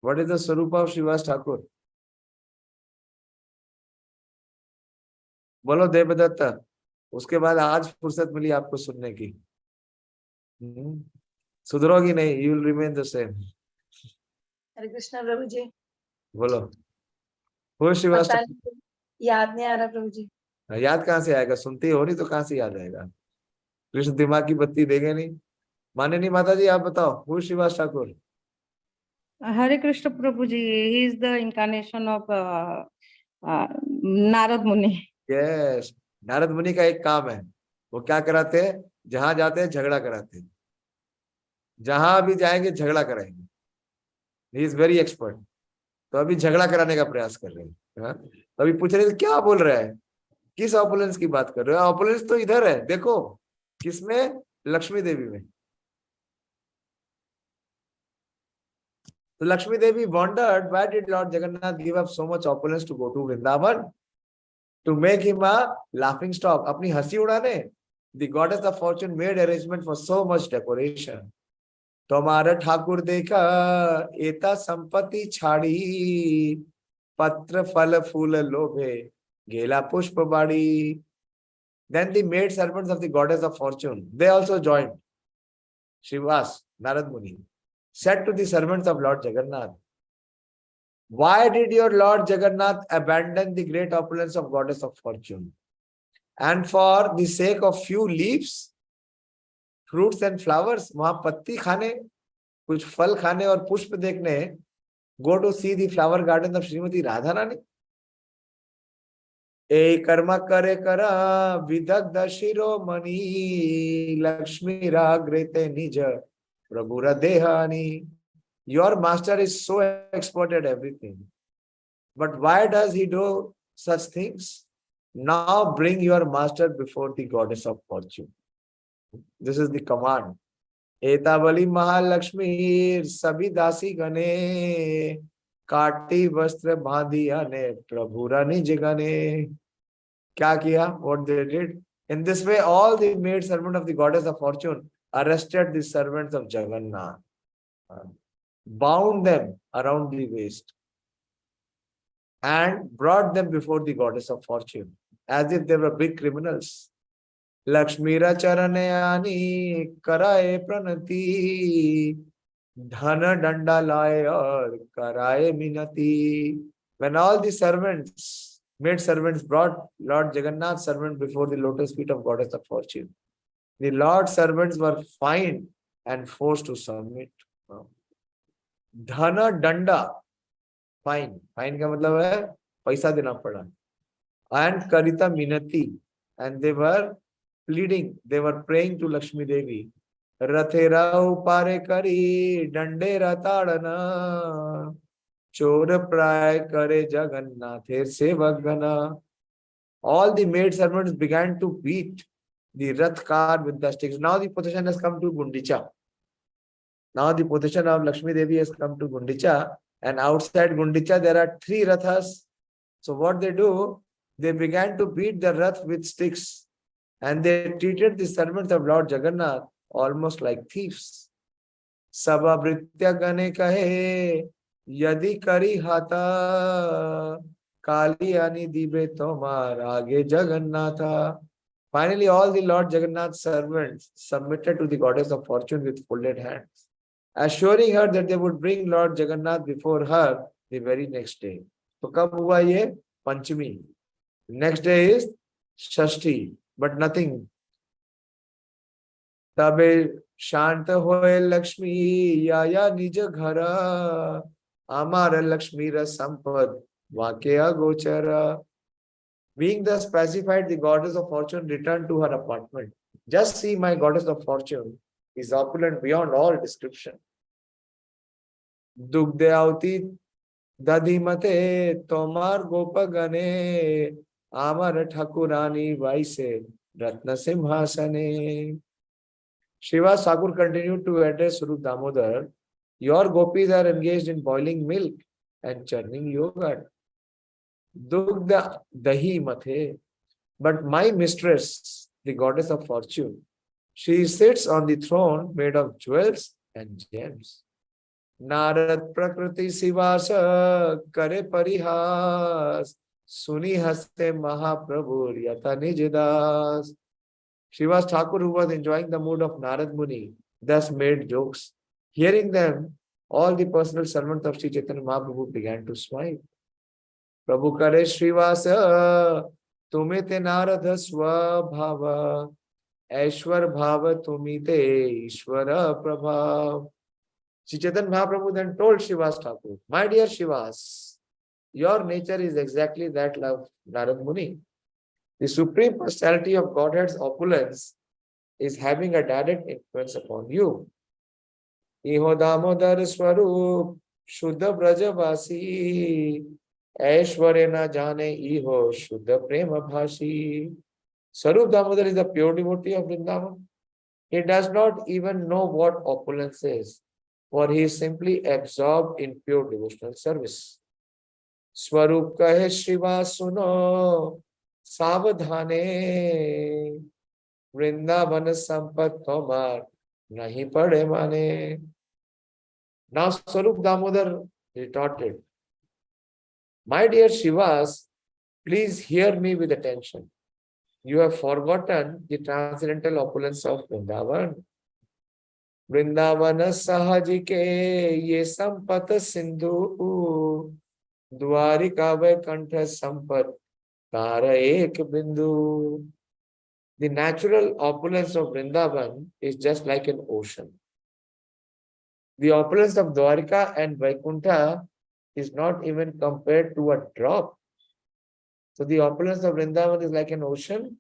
What is the Sarupa of Srivas Thakur? बोलो देवदत्ता, उसके बाद आज फुर्सत मिली आपको सुनने की. सुधरोगी नहीं, you will remain the same. हरे कृष्णा प्रभु जी. बोलो. Who is Srivas Thakur? याद नहीं आ रहा प्रभु जी. याद कहाँ से आएगा? सुनते ही हो नहीं तो कहाँ से याद आएगा? कृष्ण दिमाग की बत्ती देंगे नहीं। माने नहीं माता जी, आप बताओ, who Shrivas Thakur? Hare Krishna Prabhuji, he is the incarnation of Narad Muni. Yes, Narad मुनि का एक काम है, वो क्या कराते हैं? जहां जाते हैं झगड़ा कराते हैं, जहां भी जाएंगे झगड़ा कराएंगे। He is very expert. तो अभी झगड़ा कराने का प्रयास कर रहे हैं। हाँ? तो अभी पूछ रहे थे क्या बोल रहा है, किस ऑपुलेंस की बात कर रहे हो? ऑपुलेंस तो इधर है, देखो किसमें? लक्ष्मी देवी में। तो Lakshmi Devi wondered, why did Lord Jagannath give up so much opulence to go to Vrindavan? To make him a laughing stock. अपनी हंसी उड़ाने, the goddess of fortune made arrangement for so much decoration. तुम्हारा ठाकुर देखा एता संपत्ति छाड़ी, पत्र फल फूल लोभे गेला पुष्प बाड़ी. Then the maid servants of the goddess of fortune, they also joined. Shrivas, Narad Muni, said to the servants of Lord Jagannath, why did your Lord Jagannath abandon the great opulence of goddess of fortune? And for the sake of few leaves, fruits and flowers, वहां पत्ती खाने, कुछ फल खाने और पुष्प देखने, go to see the flower garden of Srimati Radha Rani? ए कर्म करे करा विदग्ध शिरोमणि, लक्ष्मी राग्रेते निज प्रभुरा देहानी. Your master is so expert at everything, but why does he do such things? Now bring your master before the goddess of fortune. This is the command. एतावली Mahalakshmi सभी दासी गणे, काटी वस्त्र बांधिया ने प्रभुरा निज गणे. क्या किया? What they did? In this way, all the maid servant of the goddess of fortune arrested the servants of Jagannath, bound them around the waist, and brought them before the goddess of fortune as if they were big criminals. Lakshmira charane ani karaye pranati, dhana danda laye aur karaye minati. When all the servants, maid servants, brought Lord Jagannath's servant before the lotus feet of goddess of fortune, the Lord's servants were fined and forced to submit. Dhana danda, fine. Fine का मतलब है पैसा देना पड़ा. And Karita minati, and they were pleading, they were praying to Lakshmi Devi. Rathera upare kari dande ratadana, chor pray kare Jagannather sevagana. All the maid servants began to beat the Rath car with the sticks. Now the procession has come to Gundicha. Now the procession of Lakshmi Devi has come to Gundicha, and outside Gundicha there are 3 Rathas. So what they do, they began to beat the Rath with sticks, and they treated the servants of Lord Jagannath almost like thieves. Sabha Britya Gane kahe yadi kari hata, kali ani dibe tomar age Jagannatha. Finally, all the Lord Jagannath's servants submitted to the goddess of fortune with folded hands, assuring her that they would bring Lord Jagannath before her the very next day. So kab hua ye? Panchami. Next day is Shashti, but nothing. Tabe shanta hoye Lakshmi yaya nija ghara, amara Lakshmi ra sampad vakya gochara. Being thus pacified, the goddess of fortune returned to her apartment. Just see, my goddess of fortune is opulent beyond all description. Dugdhyauti dadhimate tomar gopagane, amar thakurani vaise ratna simhasane. Shiva Sakur continued to address Swarup Damodar. Your gopis are engaged in boiling milk and churning yogurt. Dugdha dahi mathe. But my mistress, the goddess of fortune, she sits on the throne made of jewels and gems. Narad prakriti sivasa kare parihas, suni haste mahaprabhu yata nijdas. Srivas Thakur, who was enjoying the mood of Narad Muni, thus made jokes. Hearing them, all the personal servants of Sri Chaitanya Mahaprabhu began to smile. Prabhu kare Srivasa Tumite Narada Swabhava, Aishwar Bhava Tumite Ishwara Prabha. Sri Chaitanya Mahaprabhu then told Shivas Thakur, my dear Shivas, your nature is exactly that of Narad Muni. The Supreme Personality of Godhead's opulence is having a direct influence upon you. Iho Damodar Swarup, Shuddha Brajavasi, Aishwarya na jane iho Shuddha Prema Bhashi. Swarup Damodar is the pure devotee of Vṛndāvana. He does not even know what opulence is, for he is simply absorbed in pure devotional service. Swarup kahe Shiva suno, Savadhane, Vṛndāvana sampat tomar, nahi pade mane. Now Swarup Damodar retorted, my dear Shivas, please hear me with attention. You have forgotten the transcendental opulence of Vṛndāvana. Vṛndāvana sahajike ye sampat sindhu, Dwarika vaikantha sampat tara ek bindu. The natural opulence of Vṛndāvana is just like an ocean. The opulence of Dwarika and Vaikuntha is not even compared to a drop. So the opulence of Vṛndāvana is like an ocean,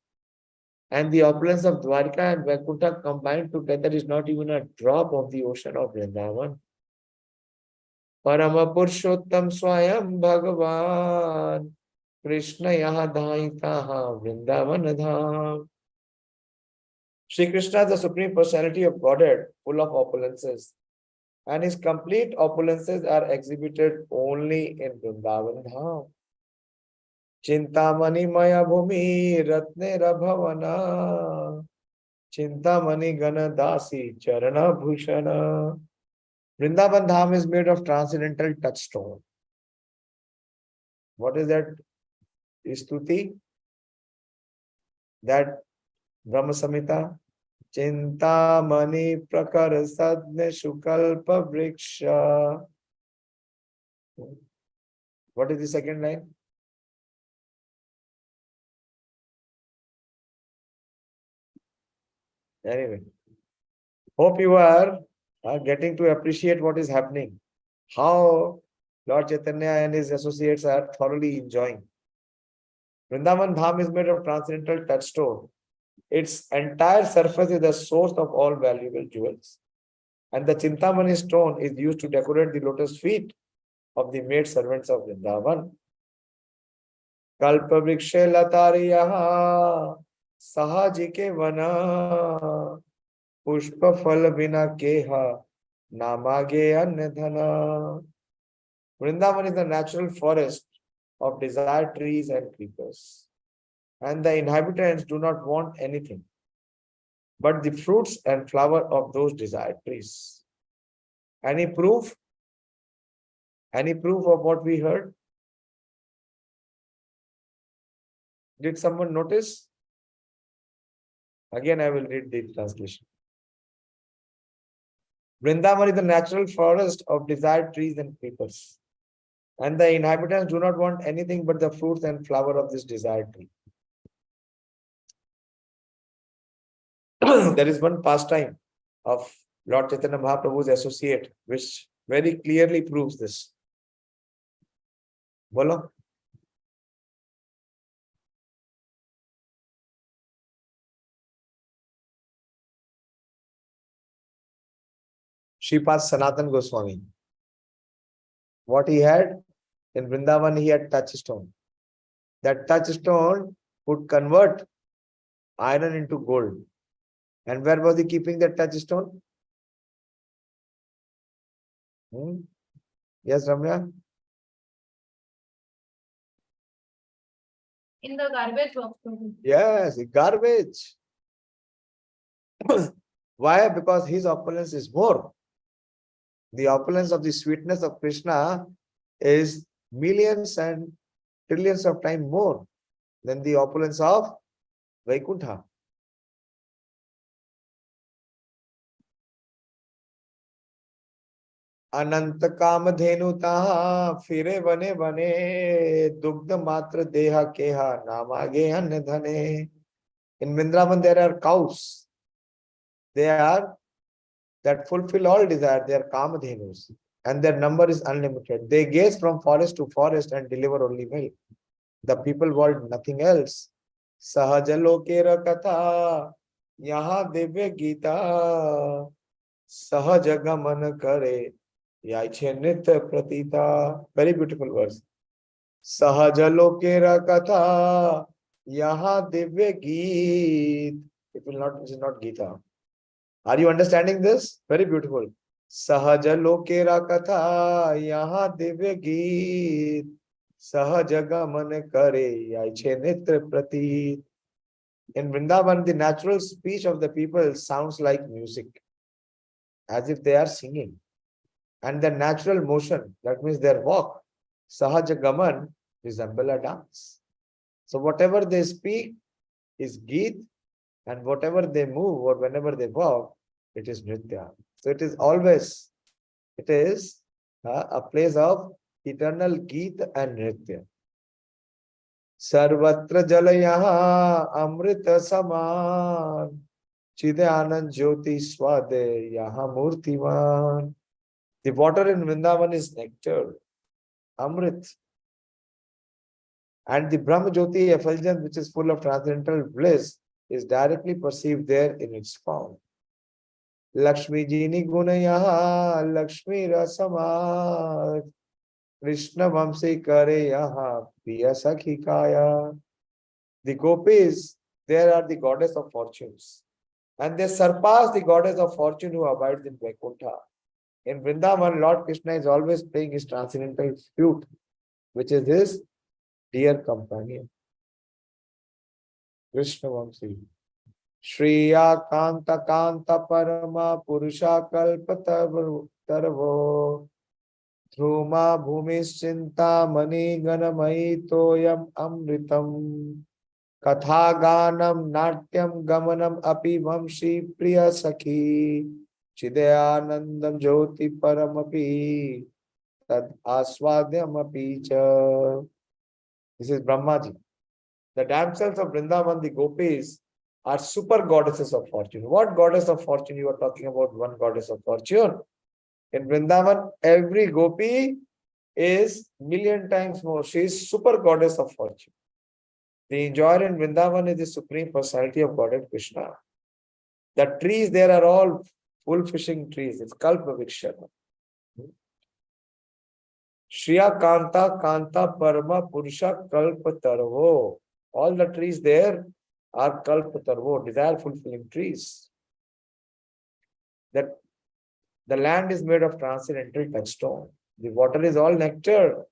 and the opulence of Dwarika and Vaikuntha combined together is not even a drop of the ocean of Vṛndāvana. Parama Purushottam Swayam Bhagavan Krishna Yaha Dhaitaha Vṛndāvana Dham. Shri Krishna is the Supreme Personality of Godhead, full of opulences, and his complete opulences are exhibited only in Vṛndāvana Dham. Chintamani Maya Bhumi Ratnera Bhavana, Chintamani Gana Dasi Charana Bhushana. Vṛndāvana Dham is made of transcendental touchstone. What is that Stuti? That Brahma Samhita? Chintamani Prakar Sadne Shukalpa Vriksha. What is the second line? Anyway, hope you are getting to appreciate what is happening. How Lord Chaitanya and his associates are thoroughly enjoying. Vṛndāvana Dham is made of transcendental touchstone. Its entire surface is the source of all valuable jewels. And the Chintamani stone is used to decorate the lotus feet of the maid servants of Vṛndāvana. Kalpa vrikshe latariyaha sahajike vana pushpa phala bina keha namage annadhana. Vṛndāvana is the natural forest of desired trees and creepers, and the inhabitants do not want anything but the fruits and flower of those desired trees. Any proof? Any proof of what we heard? Did someone notice? Again, I will read the translation. Vṛndāvana is the natural forest of desired trees and creepers, and the inhabitants do not want anything but the fruits and flower of this desired tree. There is one pastime of Lord Chaitanya Mahaprabhu's associate which very clearly proves this. Bolo. Shripad Sanatan Goswami. What he had in Vrindavan, he had touchstone. That touchstone would convert iron into gold. And where was he keeping that touchstone? Yes, Ramya? In the garbage box. Yes, garbage. Why? Because his opulence is more. The opulence of the sweetness of Krishna is millions and trillions of times more than the opulence of Vaikuntha. अनंत काम धेनुता फिरे बने बने दुग्ध मात्र देहा केहा नामागे अन्य धने. In Vṛndāvana there are cows. They are that fulfill all desire. They are kamadhenus, and their number is unlimited. They gaze from forest to forest and deliver only milk. The people want nothing else. Sahajaloke katha yaha divya gita sahajagaman kare yaiche nitya pratita. Very beautiful verse. Sahajaloke katha yaha divya geet. It will not. It is not Gita. Are you understanding this? Very beautiful. Sahaja lokera katha yaha divya geet sahajaga man kare yaiche nitra prati. In Vrindavan, the natural speech of the people sounds like music, as if they are singing. And their natural motion, that means their walk, sahajagaman, resemble a dance. So whatever they speak is geet, and whatever they move or whenever they walk, it is nritya. So it is always, it is a place of eternal geet and nritya. Sarvatra jalayaha amrita saman chide anand jyoti swade yaha murtiman. The water in Vrindavan is nectar, amrit. And the Brahma Jyoti effulgence, which is full of transcendental bliss, is directly perceived there in its form. Lakshmi Jini Gunayaha Lakshmi Rasamat Krishna Vamsi Kare Yaha Priya Sakhikaya. The gopis, there are the goddess of fortunes, and they surpass the goddess of fortune who abides in Vaikuntha. In Vrindavan, Lord Krishna is always playing his transcendental flute, which is his dear companion. Krishna Vamsi. Shriya Kanta Kanta Parama Purusha Kalpa Tarvo Dhruma Bhumis Chinta Mani Ganamai Toyam Amritam Katha Ganam Natyam Gamanam Api Vamshi Priya Sakhi Chidayanandam Jyoti Paramapi Tad Aswadyam Api Cha. This is Brahmaji. The damsels of Vrindavan, the gopis, are super goddesses of fortune. What goddess of fortune you are talking about? One goddess of fortune. In Vrindavan, every gopi is million times more. She is super goddess of fortune. The enjoyer in Vrindavan is the supreme personality of Godhead Krishna. The trees there are all full fishing trees. It's Kalpa Vikshana. Shriya Kanta Kanta Parma Purusha Kalpa Tarvo. All the trees there are Kalpa Tarvo, desire fulfilling trees. That the land is made of transcendental touchstone. The water is all nectar.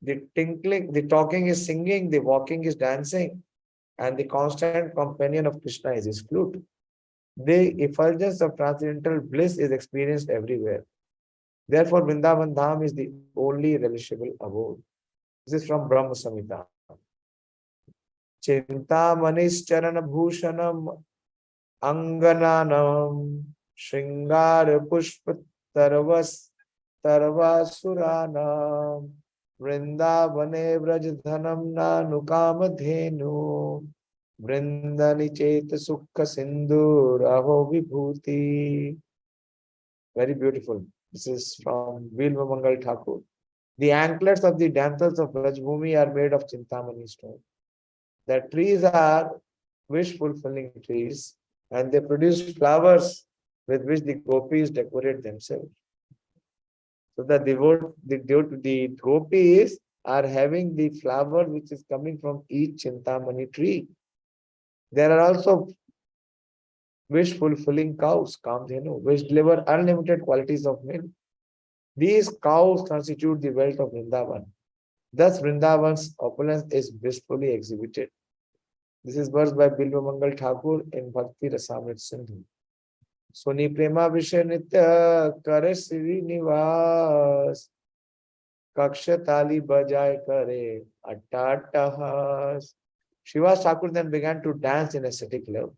The tinkling, the talking is singing, the walking is dancing, and the constant companion of Krishna is his flute. The effulgence of transcendental bliss is experienced everywhere. Therefore, Vrindavan Dham is the only relishable abode. This is from Brahma Samhita. Chinta manis charana bhushanam angananam shringara pushpa tarvas tarvasuranam vrindavane vrajadhanam nanukama dhenu vrindani cheta sukha sindhu raho vibhuti. Very beautiful. This is from Vilva Mangal Thakur. The anklets of the damsels of Brajbhumi are made of Chintamani stone. The trees are wish-fulfilling trees, and they produce flowers with which the gopis decorate themselves. So the gopis are having the flower which is coming from each Chintamani tree. There are also wish-fulfilling cows, Kamdhenu, which deliver unlimited qualities of milk. These cows constitute the wealth of Vrindavan. Thus, Vrindavan's opulence is blissfully exhibited. This is verse by Bilva Mangal Thakur in Bhakti Rasamrit Sindhu. Suni Prema Vishay Nitya Kare Sri Nivas Kaksha Tali Bajai Kare Atatahas. Srivas Thakur then began to dance in ascetic love.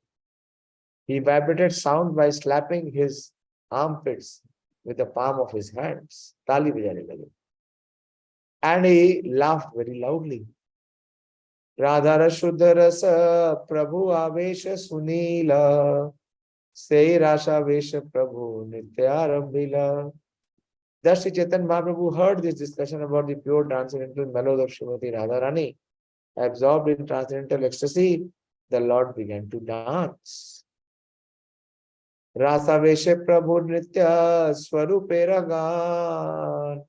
He vibrated sound by slapping his armpits with the palm of his hands. Tali bajane lage. And he laughed very loudly. Radhara Shuddha Rasa Prabhu Avesha Sunila Sei Rasha Vesha Prabhu Nityarambhila. Thus Sri Chaitanya Mahaprabhu heard this discussion about the pure transcendental mellows of Srimati Radharani. Absorbed in transcendental ecstasy, the Lord began to dance. Rasa Vesha Prabhu Nitya Swarupe Ragan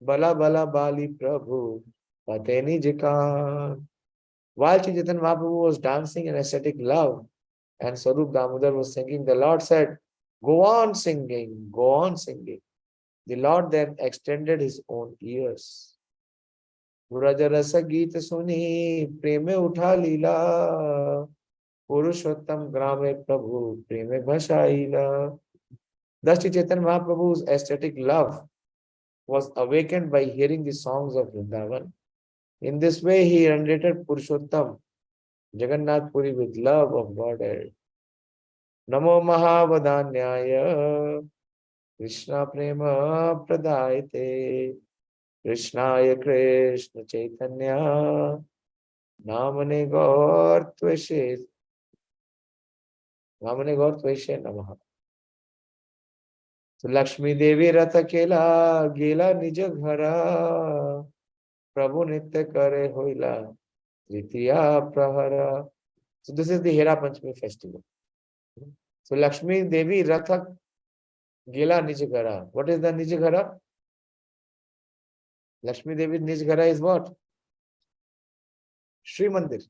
Bala Bala Bali Prabhu Pateni Jikan. While Sri Chaitanya Mahaprabhu was dancing in ascetic love and Swarup Damodar was singing, the Lord said, "Go on singing, go on singing." The Lord then extended his own ears. Vraja rasa geet suni preme utha lila purushottam grame prabhu preme bhashaila. Thus Sri Chaitanya Mahaprabhu's aesthetic love was awakened by hearing the songs of Vṛndāvana. In this way, he rendered Purushottam, Jagannath Puri, with love of Godhead. Namo Mahavadanyaya Krishna Prema Pradayate Krishnaya Krishna Chaitanya Namane Gaur Tveshe Namaha. So Lakshmi Devi Ratha Kela Gela Nija Ghara Prabhu Nitya Kare Hoila Tritiya Prahara. So this is the Herā-pañcamī festival. So Lakshmi Devi Ratha Gela Nijagara. What is the Nijagara? Lakshmi Devi's Nijagara is what? Sri Mandir,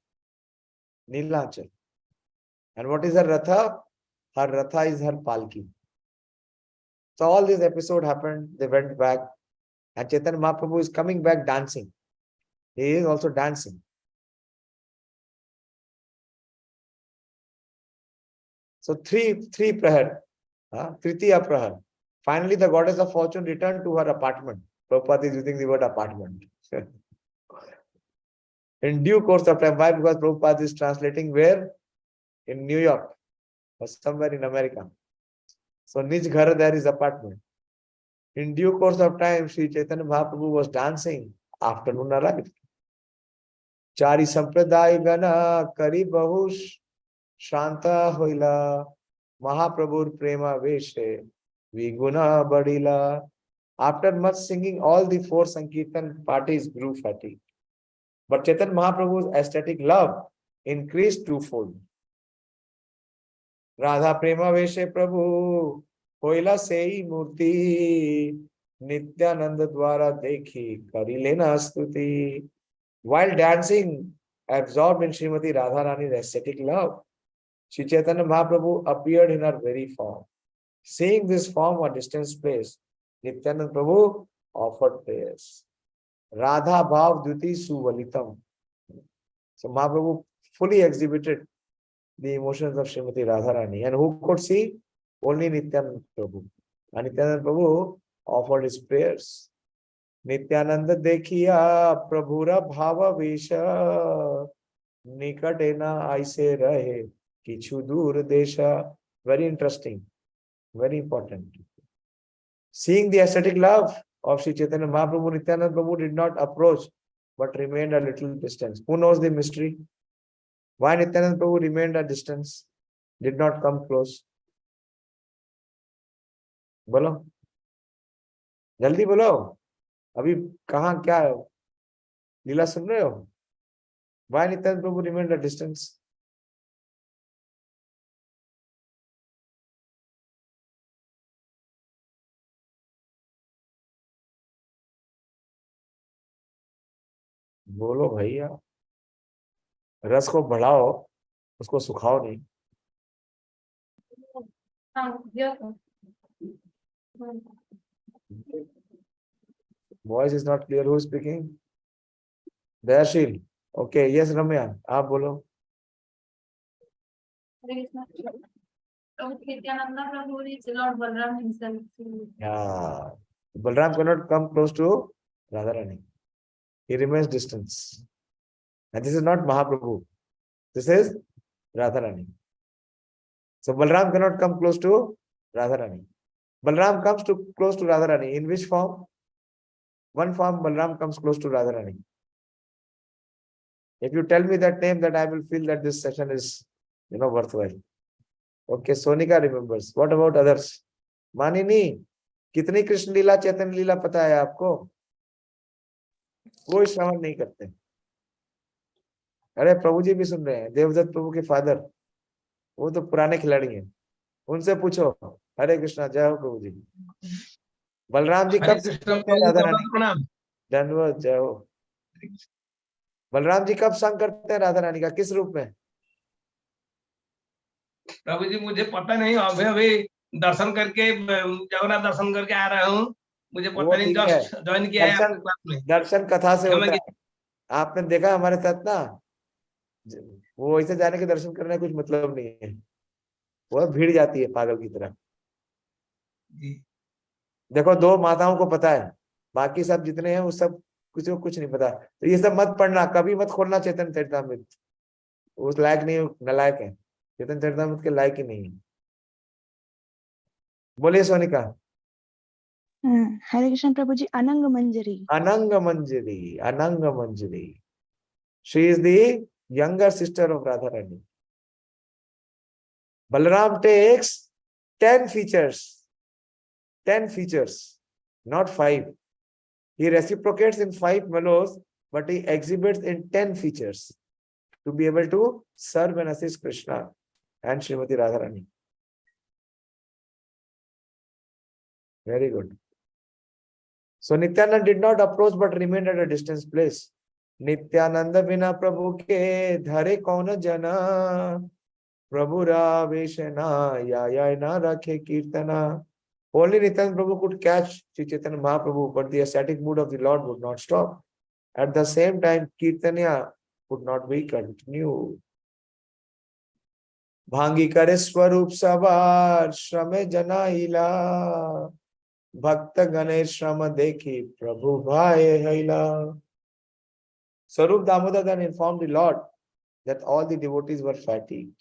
Neelachal. And what is her Ratha? Her Ratha is her Palki. So all this episode happened, they went back, and Chaitanya Mahaprabhu is coming back dancing. He is also dancing. So three prahar, Tritiya prahar. Finally, the goddess of fortune returned to her apartment. Prabhupada is using the word apartment. In due course of time, why? Because Prabhupada is translating where? In New York or somewhere in America. So Nij Ghar, there is apartment. In due course of time, Sri Chaitanya Mahaprabhu was dancing. Afternoon arrived. Chari Sampradaya Gana Kari Bahush Shanta Hoila Mahaprabhur Prema Veshe Viguna Badila. After much singing, all the four Sankirtan parties grew fatigued. But Chaitanya Mahaprabhu's aesthetic love increased twofold. Radha Prema Veshe Prabhu Hoila Sei Murti Nityananda Dwara Dekhi Karilena Stuti. While dancing, absorbed in Srimati Radharani's aesthetic love, Sri Chaitanya Mahaprabhu appeared in her very form. Seeing this form or distance place, Nityananda Prabhu offered prayers. Radha Bhav Dviti Suvalitam. So Mahaprabhu fully exhibited the emotions of Srimati Radharani. And who could see? Only Nityananda Prabhu. And Nityananda Prabhu offered his prayers. Nityananda Dekhiya Prabhura Bhava Vesha Nikatena Aise Rahe Kichu Dur Desha. Very interesting. Very important. Seeing the aesthetic love of Sri Chaitanya Mahaprabhu, Nityananda Prabhu did not approach but remained a little distance. Who knows the mystery? Why Nityananda Prabhu remained at distance? Did not come close? Bolo. Jaldi bolo. अभी कहाँ क्या लीला सुन रहे हो? Why Nityananda Prabhu remained at distance? बोलो भैया, रस को बढ़ाओ, उसको सुखाओ नहीं. Voice is not clear. Who is speaking? Dayashil. Okay. Yes, Ramya. आप बोलो. Nityananda Prabhu is Lord Balram himself. Yeah. Balram cannot come close to Radharani. He remains distance. And this is not Mahaprabhu. This is Radharani. So Balram cannot come close to Radharani. Balram comes close to Radharani. In which form? One form Balram comes close to Radharani. If you tell me that name, that I will feel that this session is, worthwhile. Okay, Sonika remembers. What about others? Manini, कितनी कृष्ण लीला चैतन्य लीला पता है आपको? कोई श्रवण नहीं करते. अरे प्रभु जी भी सुन रहे हैं. देवदत्त प्रभु के फादर, वो तो पुराने खिलाड़ी हैं. उनसे पूछो. हरे कृष्णा, जय हो प्रभु जी. बलराम जी कब राधा रानी? धन्यवाद, जय हो. बलराम जी कब संग करते हैं राधा रानी का? किस रूप में? प्रभु जी मुझे पता नहीं, अभी दर्शन करके, जगन्नाथ दर्शन करके आ रहा हूँ. मुझे पता नहीं, जस्ट ज्वाइन किया है. दर्शन कथा से होता है. आपने देखा हमारे साथ ना, वो ऐसे जाने के दर्शन करने कुछ मतलब नहीं है. वो भीड़ जाती है पागल की तरह. देखो, 2 माताओं को पता है, बाकी सब जितने हैं वो सब किसी को कुछ नहीं पता. तो ये सब मत पढ़ना, कभी मत खोलना चैतन्य चरितामृत. उस लायक नहीं, नलायक है. चैतन्य चरितामृत के लायक ही नहीं है. बोलिए सोनिका. हरे कृष्ण प्रभु जी. अनंग मंजरी. अनंग मंजरी, अनंग मंजरी. She is the younger sister of Radharani. Balaram takes 10 features. 10 features, not 5. He reciprocates in 5 mellows, but he exhibits in 10 features to be able to serve and assist Krishna and Srimati Radharani. Very good. So Nityananda did not approach but remained at a distance place. Nityanand बिना प्रभु के धरे कौन जना, प्रभु रावेशना या ना रखे कीर्तना. Only Nityananda Prabhu could catch Sri Chaitanya Mahaprabhu, but the ecstatic mood of the Lord would not stop. At the same time, Kirtanya could not be continued. भांगी करे स्वरूप सवार श्रमे जनाइला, भक्त गणेश श्रम देखी प्रभु भाए हैला. Sarup Damodar then informed the Lord that all the devotees were fatigued.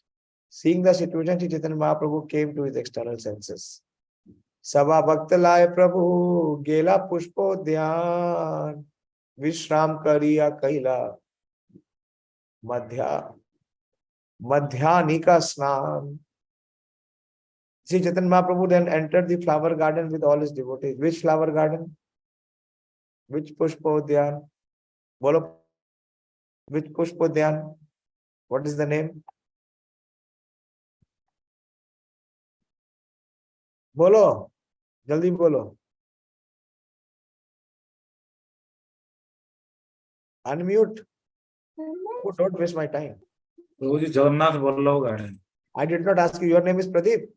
Seeing the situation, Sri Chaitanya Mahaprabhu came to his external senses. Sabha Bhakta Laye Prabhu Gela Pushpo Dhyan Vishram Kariya Kaila Madhya-līlā Snan. Sri Chaitanya Mahaprabhu then entered the flower garden with all his devotees. Which flower garden? Which Pushpo Dhyan? Bolo. Which Pushpo Dhyan? What is the name? Bolo. Jaldi bolo. Unmute. Oh, don't waste my time. Prabhuji, Jagannath Vallabh Garden. I did not ask you. Your name is Pradeep.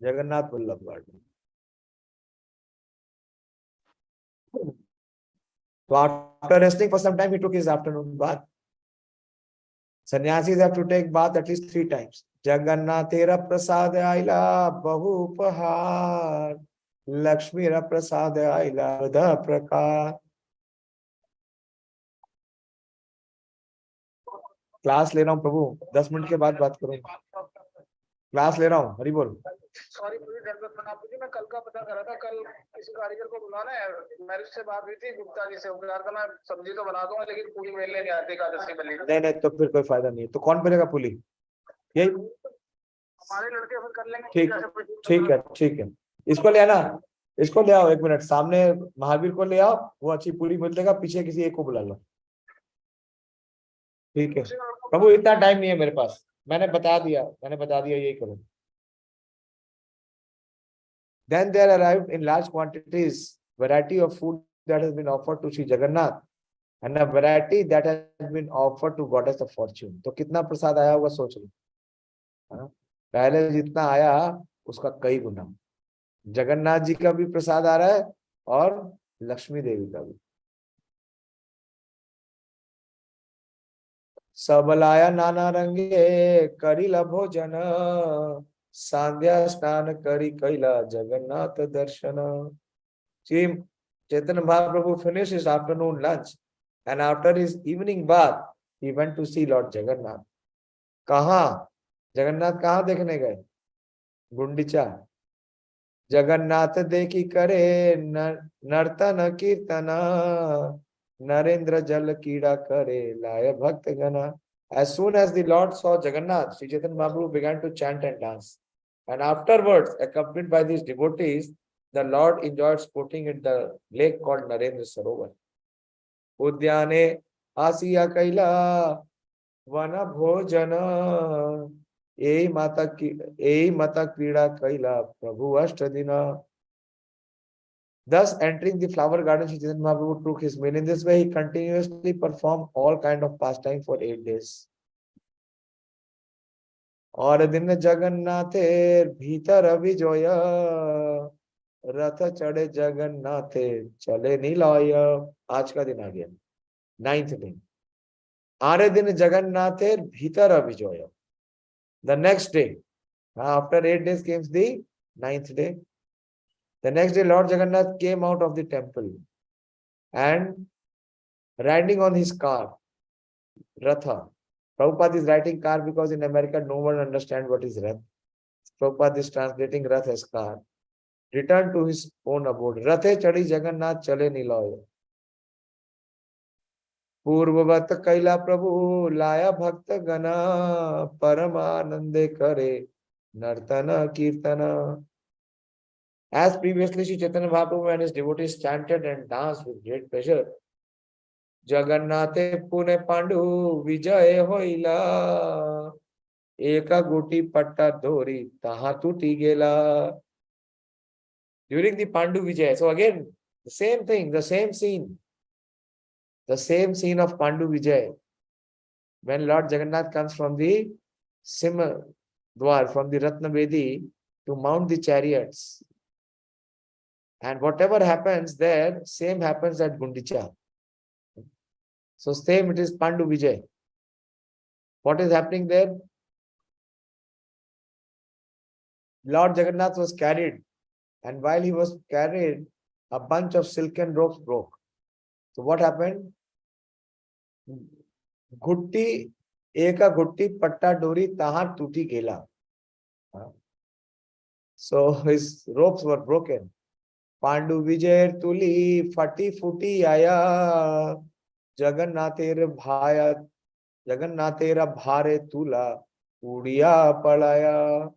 Jagannath Vallabh Garden. So after resting for some time, he took his afternoon bath. Sannyasis have to take bath at least 3 times. Jagannathera prasad aila bahu upahar, Lakshmira prasad aila vada prakar. Class ले रहा हूँ प्रभु, 10 minute के बाद बात करूंगा. Class ले रहा हूँ. हरि बोल. सॉरी मैं कल का पता कर रहा था. कल किसी कारीगर को बुलाना है. मैरिज से बात हुई थी गुप्ता जी से. यार मैं सब्जी तो बना दूंगा लेकिन पूरी मेलने नहीं आती. एकादशी बल्ली नहीं तो फिर कोई फायदा नहीं है. तो कौन बनेगा पुली? यही हमारे लड़के फिर कर लेंगे. ठीक है. इसको ले आना. इसको ले आओ. 1 मिनट. सामने महावीर को ले आओ. वो अच्छी पूरी मिल देगा. पीछे किसी एक को बुला लो. ठीक है प्रभु, इतना टाइम नहीं है मेरे पास. मैंने बता दिया यही करो. Then there arrived in large quantities variety of food that has been offered to Sri Jagannath and a variety that has been offered to Goddess of Fortune. तो कितना प्रसाद आया होगा सोच लो. पहले जितना आया उसका कई गुना. जगन्नाथ जी का भी प्रसाद आ रहा है और लक्ष्मी देवी का भी. सब लाया नाना रंगे करिला भोजन, सांध्या स्नान करी कैला जगन्नाथ दर्शन. Sri Chaitanya Mahaprabhu finished his afternoon lunch and after his evening bath he went to see Lord Jagannath. कहाँ? जगन्नाथ कहाँ देखने गए? गुंडीचा। जगन्नाथ देखी करे नर्तन कीर्तन, नरेंद्र जल कीड़ा करे लाय भक्त गना. As soon as the Lord saw Jagannath, Sri Chaitanya Mahaprabhu began to chant and dance. And afterwards, accompanied by these devotees, the Lord enjoyed sporting in the lake called Narendra Sarovar. Udyane Asiya Kaila Vana Bhojana Ei Mata Krida Kaila Prabhu Ashtadina. Thus, entering the flower garden, Sri Chaitanya Mahaprabhu took his meal. In this way, he continuously performed all kind of pastime for 8 days. और दिन जगन्नाथे भीतर विजोय, रथ चढ़े जगन्नाथे चले नीलाय. आज का दिन आ गया, 9th दिन. आरे दिन जगन्नाथे भीतर विजोय. The next day, after 8 days came the 9th day. The next day, Lord Jagannath came out of the temple and riding on his car, Ratha. Prabhupada is writing car because in America no one understands what is Rath. Prabhupada is translating Rath as car. Returned to his own abode. Rathe chadi Jagannath chale niloy. Purvavat kaila Prabhu laya bhakta gana, paramanande kare nartana kirtana. As previously, Sri Chaitanya Mahaprabhu and his devotees chanted and danced with great pleasure. Jagannathe Pune Pandu Vijay Hoila, Eka Guti Patta Dori Taha Tuti Gela. During the Pandu Vijay, so again, the same thing, the same scene of Pandu Vijay. When Lord Jagannath comes from the Simha Dwar, from the Ratna Vedi to mount the chariots. And whatever happens there, same happens at Gundicha. So same, it is Pandu Vijay. What is happening there? Lord Jagannath was carried, and while he was carried, a bunch of silken ropes broke. So what happened? Gutti, eka gutti patta dori taha tuti gela. So his ropes were broken. Pandu Vijay tuli fati futi aya, Jagannatera bhare tula udiya palaya.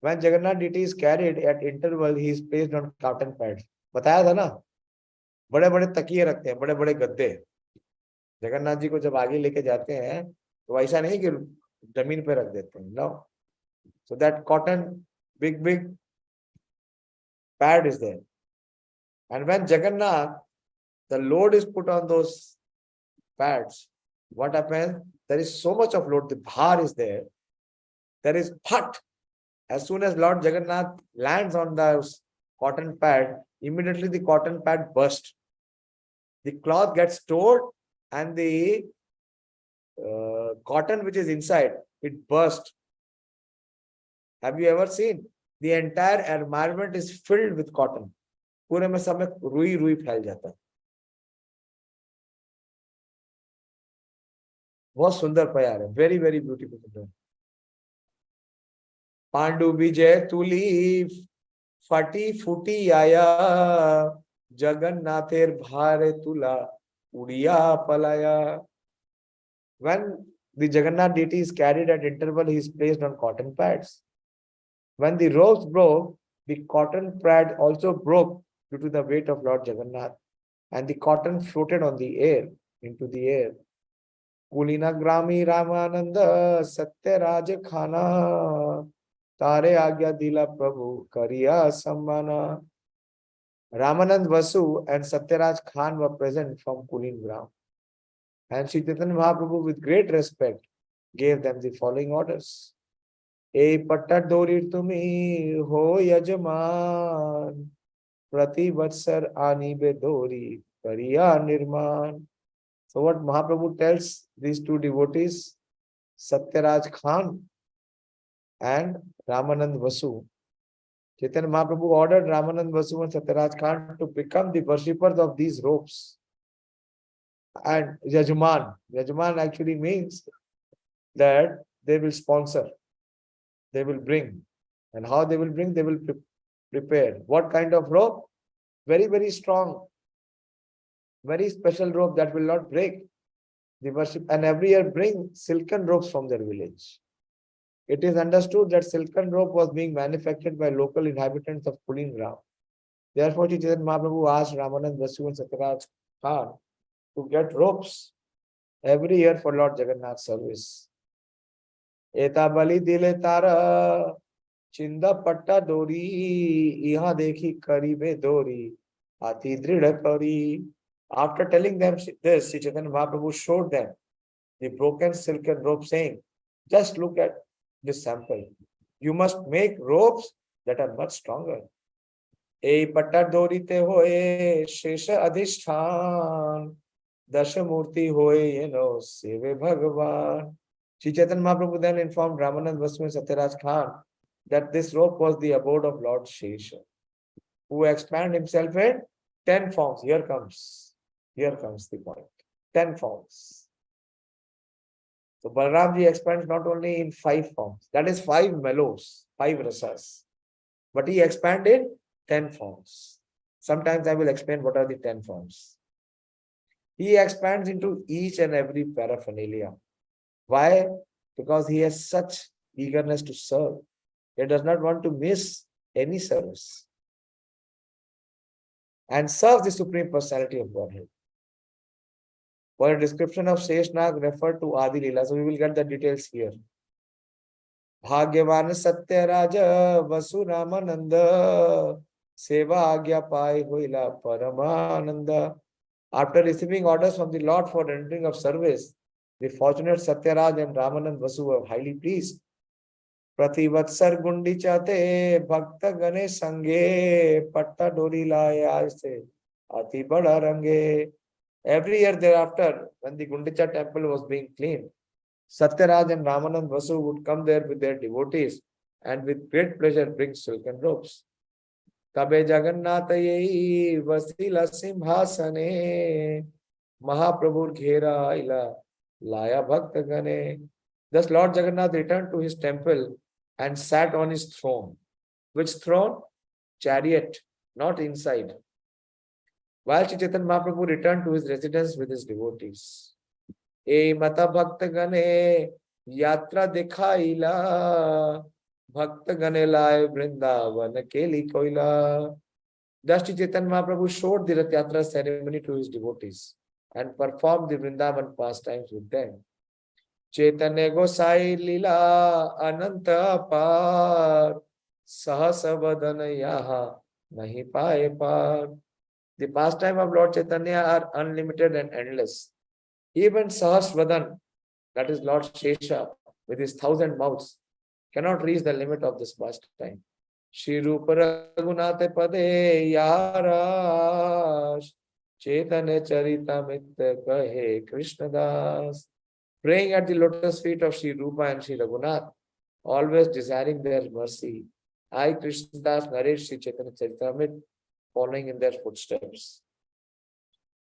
When Jagannath deity is carried, at interval he is placed on cotton pads. बताया था ना, बड़े बड़े तकिए रखते हैं, बड़े बड़े गद्दे. जगन्नाथ जी को जब आगे लेके जाते हैं तो ऐसा नहीं कि जमीन पे रख देते हैं. No. So that cotton big pad is there. And when Jagannath, the load is put on those pads, what happens? There is so much of load, the bhar is there. There is phat. As soon as Lord Jagannath lands on the cotton pad, immediately the cotton pad bursts. The cloth gets stored and the cotton which is inside, it bursts. Have you ever seen? The entire environment is filled with cotton. पूरे में सब में रुई फैल जाता है. बहुत सुंदर प्यार है, वेरी वेरी ब्यूटीफुल. पांडु विजय तुली फटी फूटी आया, जगन्नाथेर भारे तुला Odia पलाया. When the Jagannath deity is carried at interval, he is placed on cotton pads. When the ropes broke, the cotton pad also broke due to the weight of Lord Jagannath, and the cotton floated on the air, into the air. Kulina Grami Ramananda Satya Raja Khana Tare Agya Dila Prabhu Kariya Sammana. Ramanand Vasu and Satyaraj Khan were present from Kulin Gram. And Sri Chaitanya Mahaprabhu, with great respect, gave them the following orders. E patta dori tumi ho yajman, prati vatsar ani be dori kariya nirman. So what Mahaprabhu tells these two devotees, Satyaraj Khan and Ramanand Vasu. Chaitanya Mahaprabhu ordered Ramanand Vasu and Satyaraj Khan to become the worshippers of these ropes. And Yajman actually means that they will sponsor, they will bring. And how they will bring? They will prepare. What kind of rope? Very, very strong, very special rope that will not break. The worship, and every year bring silken ropes from their village. It is understood that silken rope was being manufactured by local inhabitants of Kulingram. Therefore, Chaitanya Mahaprabhu asked Ramanand, Vasu and Satyaraj Khan to get ropes every year for Lord Jagannath's service. Eta bali dile tara chinda patta dori iha dekhi karibe dori ati drida kari. After telling them this, Chaitanya Mahaprabhu showed them the broken silken rope, saying, just look at this sample. You must make ropes that are much stronger. E patta dori te hoye shesha adhishthan dashamurti hoye yeno seve bhagavan. Sri Chaitanya Mahaprabhu then informed Ramanand, Vasu and Satyaraj Khan that this rope was the abode of Lord Shesha, who expanded himself in 10 forms. Here comes the point. 10 forms. So Balramji expands not only in 5 forms, that is 5 mellows, 5 rasas, but he expanded 10 forms. Sometimes I will explain what are the 10 forms. He expands into each and every paraphernalia. Why? Because he has such eagerness to serve. He does not want to miss any service and serve the Supreme Personality of Godhead. For a description of Sheshnag, refer to Adi-līlā. So we will get the details here. Bhagyavan Satya Raja Vasu Ramananda Seva Agya Pai Hoila Paramananda. After receiving orders from the Lord for rendering of service, the fortunate Satyaraj and Ramanand Vasu were highly pleased. Prativatsar Gundichate Bhakta Gane Sange Patta Dori Layaste Ati Bada Range. Every year thereafter, when the Gundicha temple was being cleaned, Satyaraj and Ramanand Vasu would come there with their devotees and with great pleasure bring silken ropes. Tabe Jagannatha yei vasila simhasane Mahaprabhur ghera ila laya bhakta gane. Thus Lord Jagannath returned to his temple and sat on his throne. Which throne? Chariot, not inside. While Sri Chaitanya Mahaprabhu returned to his residence with his devotees. E mata bhakta gane yatra dekhaila bhakta gane lai Vṛndāvana keli koila. Thus Sri Chaitanya Mahaprabhu showed the Ratha-yātrā ceremony to his devotees and performed the Vṛndāvana pastimes with them. Chaitanya Gosai Lila Ananta Par Sahasavadana Yaha Nahi Paye Par. The pastime of Lord Chaitanya are unlimited and endless. Even Sahasvadan, that is Lord Shesha, with his 1,000 mouths, cannot reach the limit of this pastime. Shri Rupa Raghunatha Pade Yarash Caitanya-Caritāmṛta Kahe Krishna Das. Praying at the lotus feet of Shri Rupa and Shri Raghunath, always desiring their mercy, I, Krishna Das, narrate Shri Caitanya-Caritāmṛta, following in their footsteps.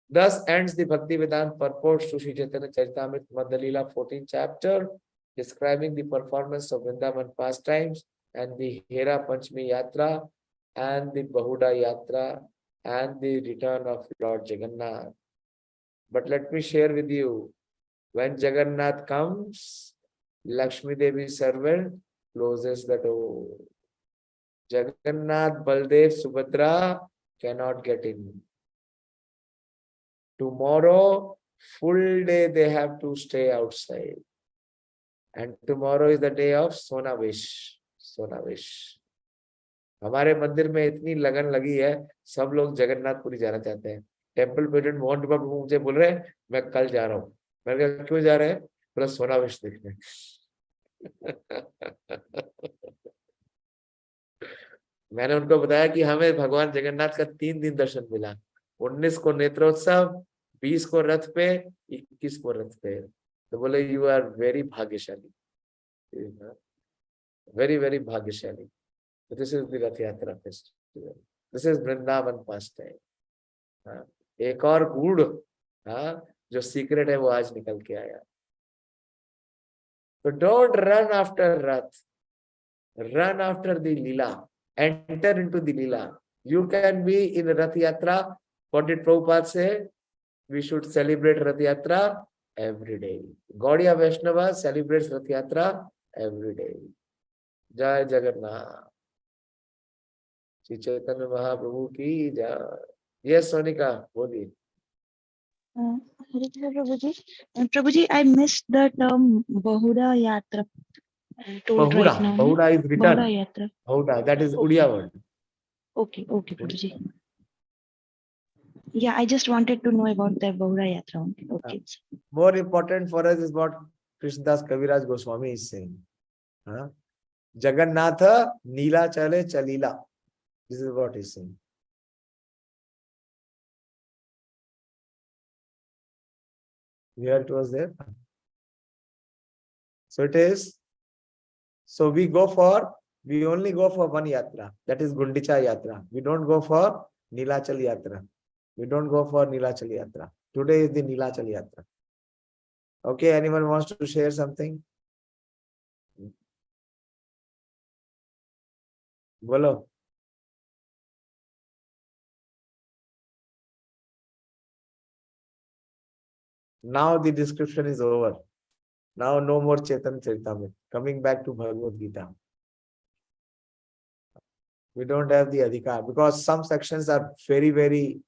Thus ends the Bhakti Vedanta purport to Shri Caitanya-Caritāmṛta Madhya-līlā 14th chapter, describing the performance of Vṛndāvana pastimes and the Herā-pañcamī Yatra and the Bahuda Yatra and the return of Lord Jagannath. But let me share with you, when Jagannath comes, Lakshmi Devi's servant closes the door. Jagannath, Baldev, Subhadra cannot get in. Tomorrow, full day they have to stay outside. And tomorrow is the day of Sonavish. हमारे मंदिर में इतनी लगन लगी है, सब लोग जगन्नाथपुरी जाना चाहते हैं. टेम्पल प्रेसिडेंट मोहन प्रभु मुझे बोल रहे हैं मैं कल जा रहा हूँ. मैंने कहा क्यों जा रहे हैं? बोला सोनाविश देखने. मैंने उनको बताया कि हमें भगवान जगन्नाथ का 3 दिन दर्शन मिला. 19 को नेत्रोत्सव, 20 को रथ पे, 21 को रथ पे. तो बोले यू आर वेरी भाग्यशाली, very भाग्यशाली. So this is the Ratha-yātrā festival. This is Vṛndāvana pastime. एक और गुड़ जो सीक्रेट है वो आज निकल के आया. So don't run after Rath. Run after the Lila. Enter into the Lila. You can be in Ratha-yātrā. What did Prabhupada say? We should celebrate Ratha-yātrā every day. Gaudiya Vaishnava celebrates Ratha-yātrā every day. Jai Jagannath. Shri Chaitanya Mahaprabhu ki jai. Yes, Sonika, boli. Hare Krishna Prabhuji. Prabhuji, I missed the term Bahuda-yātrā. Told right now. Bahuda is written. Bahuda-yātrā. Bahuda, that is Udiya word. Okay, Prabhuji. Yeah, I just wanted to know about the Bahuda-yātrā only. Okay. More important for us is what Krishnadas Kaviraj Goswami is saying. Jagannatha Nila Chale Chalila. This is what he's saying. Here it was there. So it is. So we only go for one yatra. That is Gundicha Yatra. We don't go for Nilachal Yatra. We don't go for Nilachal Yatra. Today is the Nilachal Yatra. Okay, anyone wants to share something? Bolo. Now the description is over. Now no more Caitanya-Caritāmṛta. Coming back to Bhagavad Gita. We don't have the adhikar because some sections are very, very,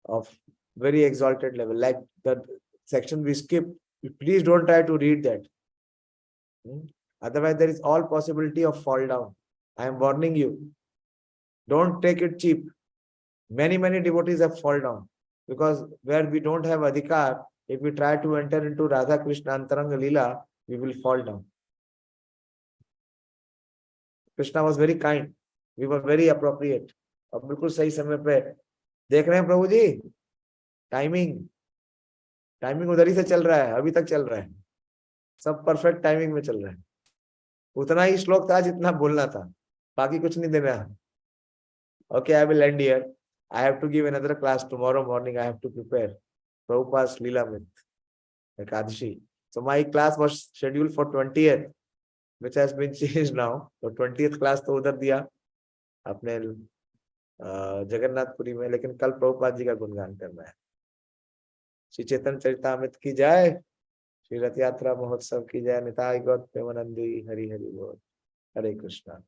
of very exalted level. Like the section we skipped, please don't try to read that. Otherwise, there is all possibility of fall down. I am warning you. Don't take it cheap. Many, many devotees have fall down. Because where we don't have adhikar, if we try to enter into Radha Krishna Antaranga Leela, we will fall down. Krishna was very kind. We were very appropriate. अब बिल्कुल सही समय पे देख रहे हैं प्रभु जी timing उधर ही से चल रहा है, अभी तक चल रहा है, सब परफेक्ट टाइमिंग में चल रहा है. उतना ही श्लोक था जितना बोलना था, बाकी कुछ नहीं देना है. Okay, I will end here. I have to give another class tomorrow morning. I have to prepare Prabhupada's Leela with Ekadashi. So my class was scheduled for 20th, which has been changed now. So 20th class तो उधर दिया अपने जगन्नाथपुरी में, लेकिन कल प्रभुपाद जी का गुणगान करना है. श्री चैतन्य चरितामृत की जय, श्री रथ यात्रा महोत्सव की जय, निताई गौर प्रेमानंदी हरि हरि बोल. हरे कृष्णा.